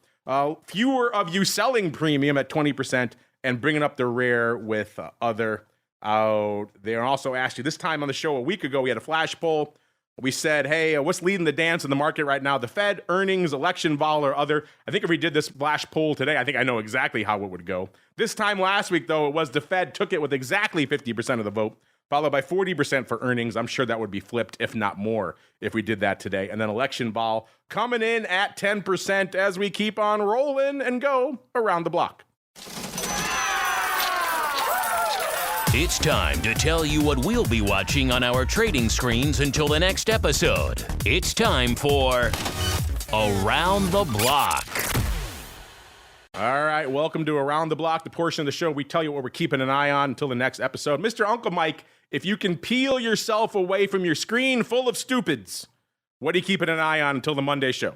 fewer of you selling premium at 20%, and bringing up the rare with other out there. And also asked you this time on the show a week ago, we had a flash poll. We said, hey, what's leading the dance in the market right now? The Fed, earnings, election vol, or other. I think if we did this flash poll today, I think I know exactly how it would go. This time last week, though, it was the Fed took it with exactly 50% of the vote, followed by 40% for earnings. I'm sure that would be flipped, if not more, if we did that today. And then election vol coming in at 10% as we keep on rolling and go around the block. It's time to tell you what we'll be watching on our trading screens until the next episode. It's time for Around the Block. All right, welcome to Around the Block, the portion of the show we tell you what we're keeping an eye on until the next episode. Mr. Uncle Mike, if you can peel yourself away from your screen full of stupids, what are you keeping an eye on until the Monday show?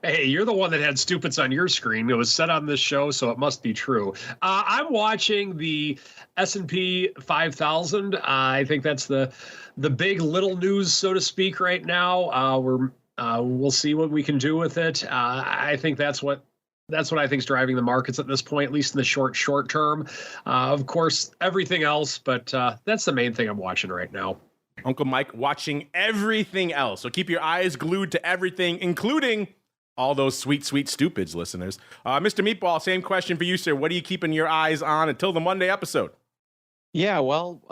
Hey, you're the one that had stupids on your screen. It was said on this show, so it must be true. I'm watching the S&P 5000. I think that's the big little news, so to speak, right now. We'll see what we can do with it. I think that's what I think is driving the markets at this point, at least in the short term. Of course, everything else, but that's the main thing I'm watching right now. Uncle Mike watching everything else. So keep your eyes glued to everything, including all those sweet stupids, listeners. Mr. Meatball, same question for you, sir. What are you keeping your eyes on until the Monday episode? Yeah, well,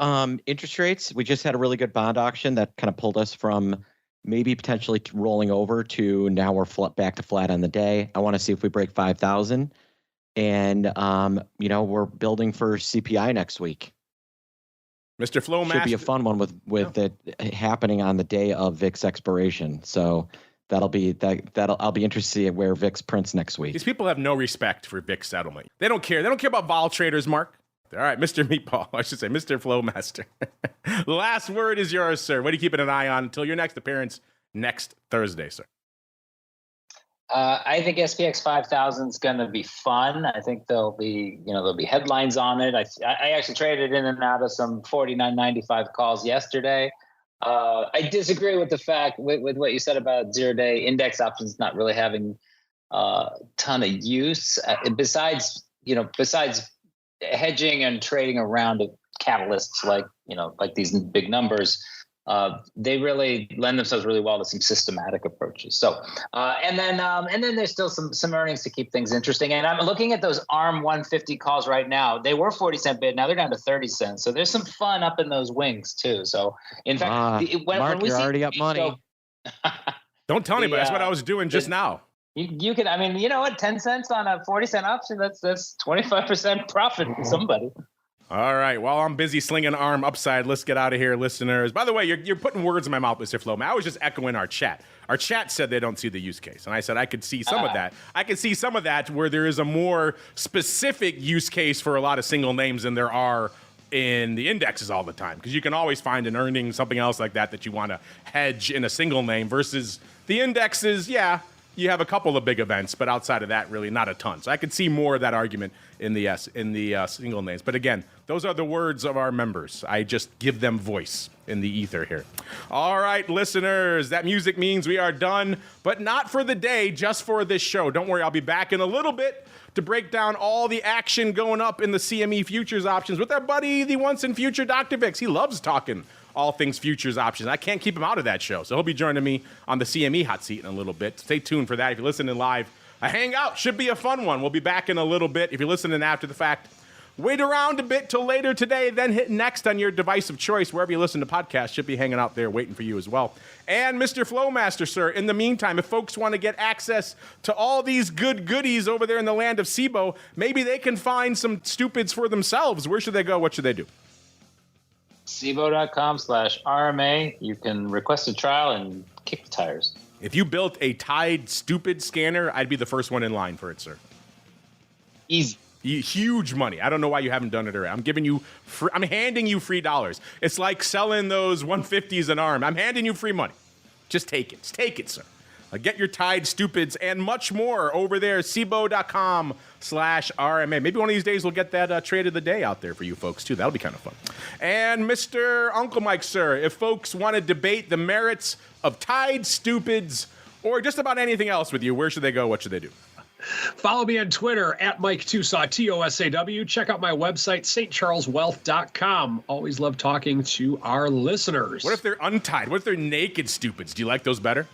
interest rates. We just had a really good bond auction that kind of pulled us from maybe potentially rolling over to now we're back to flat on the day. I want to see if we break 5,000. And, we're building for CPI next week. Mr. FLOWMASTER. Should be a fun one with it happening on the day of VIX expiration. So I'll be interested to see where VIX prints next week. These people have no respect for VIX settlement. They don't care. They don't care about vol traders, Mark. All right, Mr. Meatball, I should say, Mr. FLOWMASTER. The last word is yours, sir. What are you keeping an eye on until your next appearance next Thursday, sir? I think SPX 5000 is going to be fun. I think there'll be headlines on it. I actually traded in and out of some 49.95 calls yesterday. I disagree with the fact with what you said about 0-day index options not really having a ton of use. Besides hedging and trading around catalysts like these big numbers. They really lend themselves really well to some systematic approaches. So, and then there's still some earnings to keep things interesting. And I'm looking at those ARM 150 calls right now. They were 40-cent bid. Now they're down to 30 cents. So there's some fun up in those wings too. So in fact, Mark, you're already up money. Don't tell anybody. That's what I was doing just now. You can, 10 cents on a 40-cent option, that's 25% profit for somebody. All right. While I'm busy slinging arm upside, let's get out of here, listeners. By the way, you're putting words in my mouth, Mr. Flowman. I was just echoing our chat. Our chat said they don't see the use case. And I said I could see some of that. I could see some of that where there is a more specific use case for a lot of single names than there are in the indexes all the time, because you can always find an earning, something else like that you want to hedge in a single name, versus the indexes, yeah, you have a couple of big events, but outside of that, really not a ton. So I could see more of that argument in the single names. But again, those are the words of our members. I just give them voice in the ether here. All right, listeners, that music means we are done, but not for the day, just for this show. Don't worry, I'll be back in a little bit to break down all the action going up in the CME futures options with our buddy, the once and future Dr. Vix. He loves talking all things futures options. I can't keep him out of that show. So he'll be joining me on the CME hot seat in a little bit. Stay tuned for that. If you're listening live, a hangout should be a fun one. We'll be back in a little bit. If you're listening after the fact, wait around a bit till later today, then hit next on your device of choice. Wherever you listen to podcasts, should be hanging out there waiting for you as well. And Mr. Flowmaster, sir, in the meantime, if folks want to get access to all these good goodies over there in the land of SIBO, maybe they can find some stupids for themselves. Where should they go? What should they do? SIBO.com/RMA. You can request a trial and kick the tires. If you built a Tide stupid scanner, I'd be the first one in line for it, sir. Easy. Huge money. I don't know why you haven't done it already. I'm handing you free dollars. It's like selling those 150s an arm. I'm handing you free money. Just take it. Take it, sir. Get your Tide stupids and much more over there. SIBO.com/RMA. Maybe one of these days we'll get that trade of the day out there for you folks, too. That'll be kind of fun. And Mr. Uncle Mike, sir, if folks want to debate the merits of Tide stupids or just about anything else with you, where should they go? What should they do? Follow me on Twitter at Mike TOSAW, TOSAW. Check out my website, stcharleswealth.com. Always love talking to our listeners. What if they're untied? What if they're naked stupids? Do you like those better?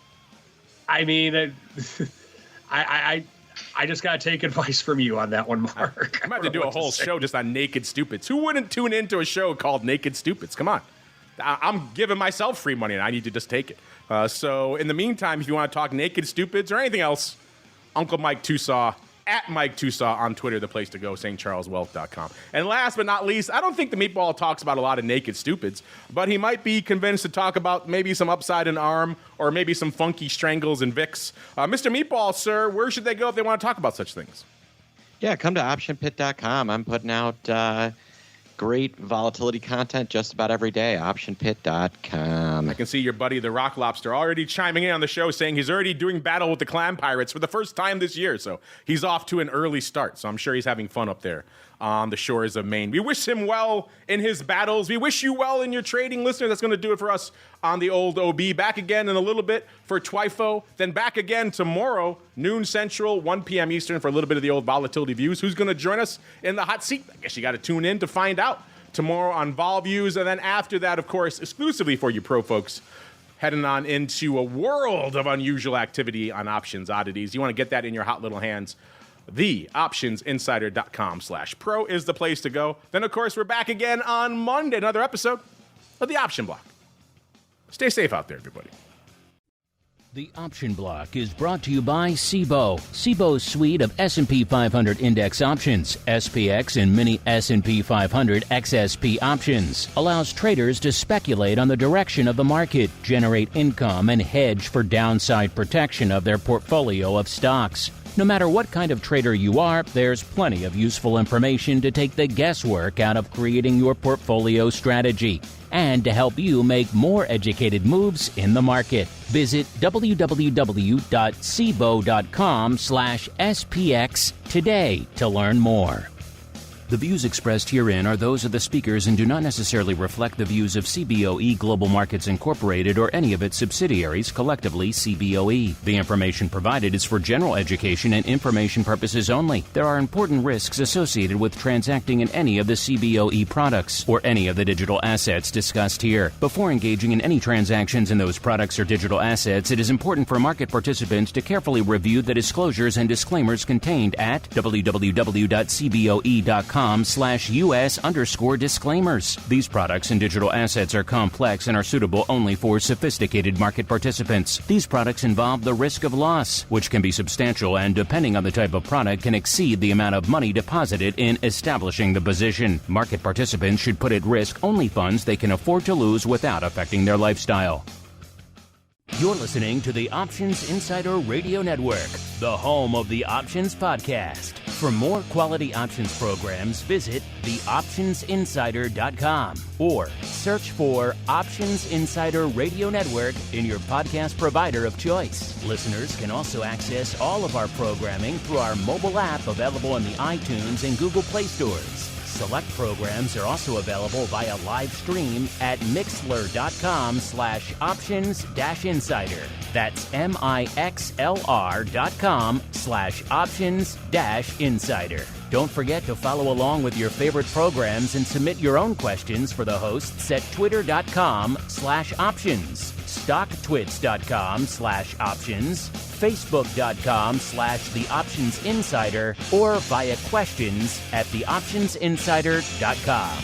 I mean, I just got to take advice from you on that one, Mark. I'm about to do a whole show just on naked stupids. Who wouldn't tune into a show called Naked Stupids? Come on. I'm giving myself free money, and I need to just take it. So in the meantime, if you want to talk naked stupids or anything else, Uncle Mike TOSAW, at Mike TOSAW on Twitter, the place to go, stcharleswealth.com. And last but not least, I don't think the Meatball talks about a lot of naked stupids, but he might be convinced to talk about maybe some upside in ARM or maybe some funky strangles and VIX. Mr. Meatball, sir, where should they go if they want to talk about such things? Yeah, come to optionpit.com. I'm putting out great volatility content just about every day. Optionpit.com. I can see your buddy, the Rock Lobster, already chiming in on the show saying he's already doing battle with the Clam Pirates for the first time this year. So he's off to an early start. So I'm sure he's having fun up there on the shores of Maine. We wish him well in his battles. We wish you well in your trading, listener. That's going to do it for us on the old OB. Back again in a little bit for TWIFO. Then back again tomorrow, noon Central, 1 p.m. Eastern, for a little bit of the old volatility views. Who's going to join us in the hot seat? I guess you got to tune in to find out tomorrow on Vol Views. And then after that, of course, exclusively for you pro folks, heading on into a world of unusual activity on options oddities. You want to get that in your hot little hands. TheOptionsInsider.com/pro is the place to go. Then, of course, we're back again on Monday, another episode of The Option Block. Stay safe out there, everybody. The Option Block is brought to you by CBOE. CBOE's suite of S&P 500 index options, SPX and mini S&P 500 XSP options, allows traders to speculate on the direction of the market, generate income, and hedge for downside protection of their portfolio of stocks. No matter what kind of trader you are, there's plenty of useful information to take the guesswork out of creating your portfolio strategy and to help you make more educated moves in the market. Visit www.cboe.com/SPX today to learn more. The views expressed herein are those of the speakers and do not necessarily reflect the views of CBOE Global Markets Incorporated or any of its subsidiaries, collectively CBOE. The information provided is for general education and information purposes only. There are important risks associated with transacting in any of the CBOE products or any of the digital assets discussed here. Before engaging in any transactions in those products or digital assets, it is important for market participants to carefully review the disclosures and disclaimers contained at www.cboe.com/US_disclaimers. These products and digital assets are complex and are suitable only for sophisticated market participants. These products involve the risk of loss, which can be substantial and, depending on the type of product, can exceed the amount of money deposited in establishing the position. Market participants should put at risk only funds they can afford to lose without affecting their lifestyle. You're listening to the Options Insider Radio Network, the home of the Options Podcast. For more quality options programs, visit theoptionsinsider.com or search for Options Insider Radio Network in your podcast provider of choice. Listeners can also access all of our programming through our mobile app available in the iTunes and Google Play stores. Select programs are also available via live stream at mixlr.com/options-insider. That's mixlr.com/options-insider. Don't forget to follow along with your favorite programs and submit your own questions for the hosts at twitter.com/options, stocktwits.com/options, facebook.com/theoptionsinsider, or via questions@theoptionsinsider.com.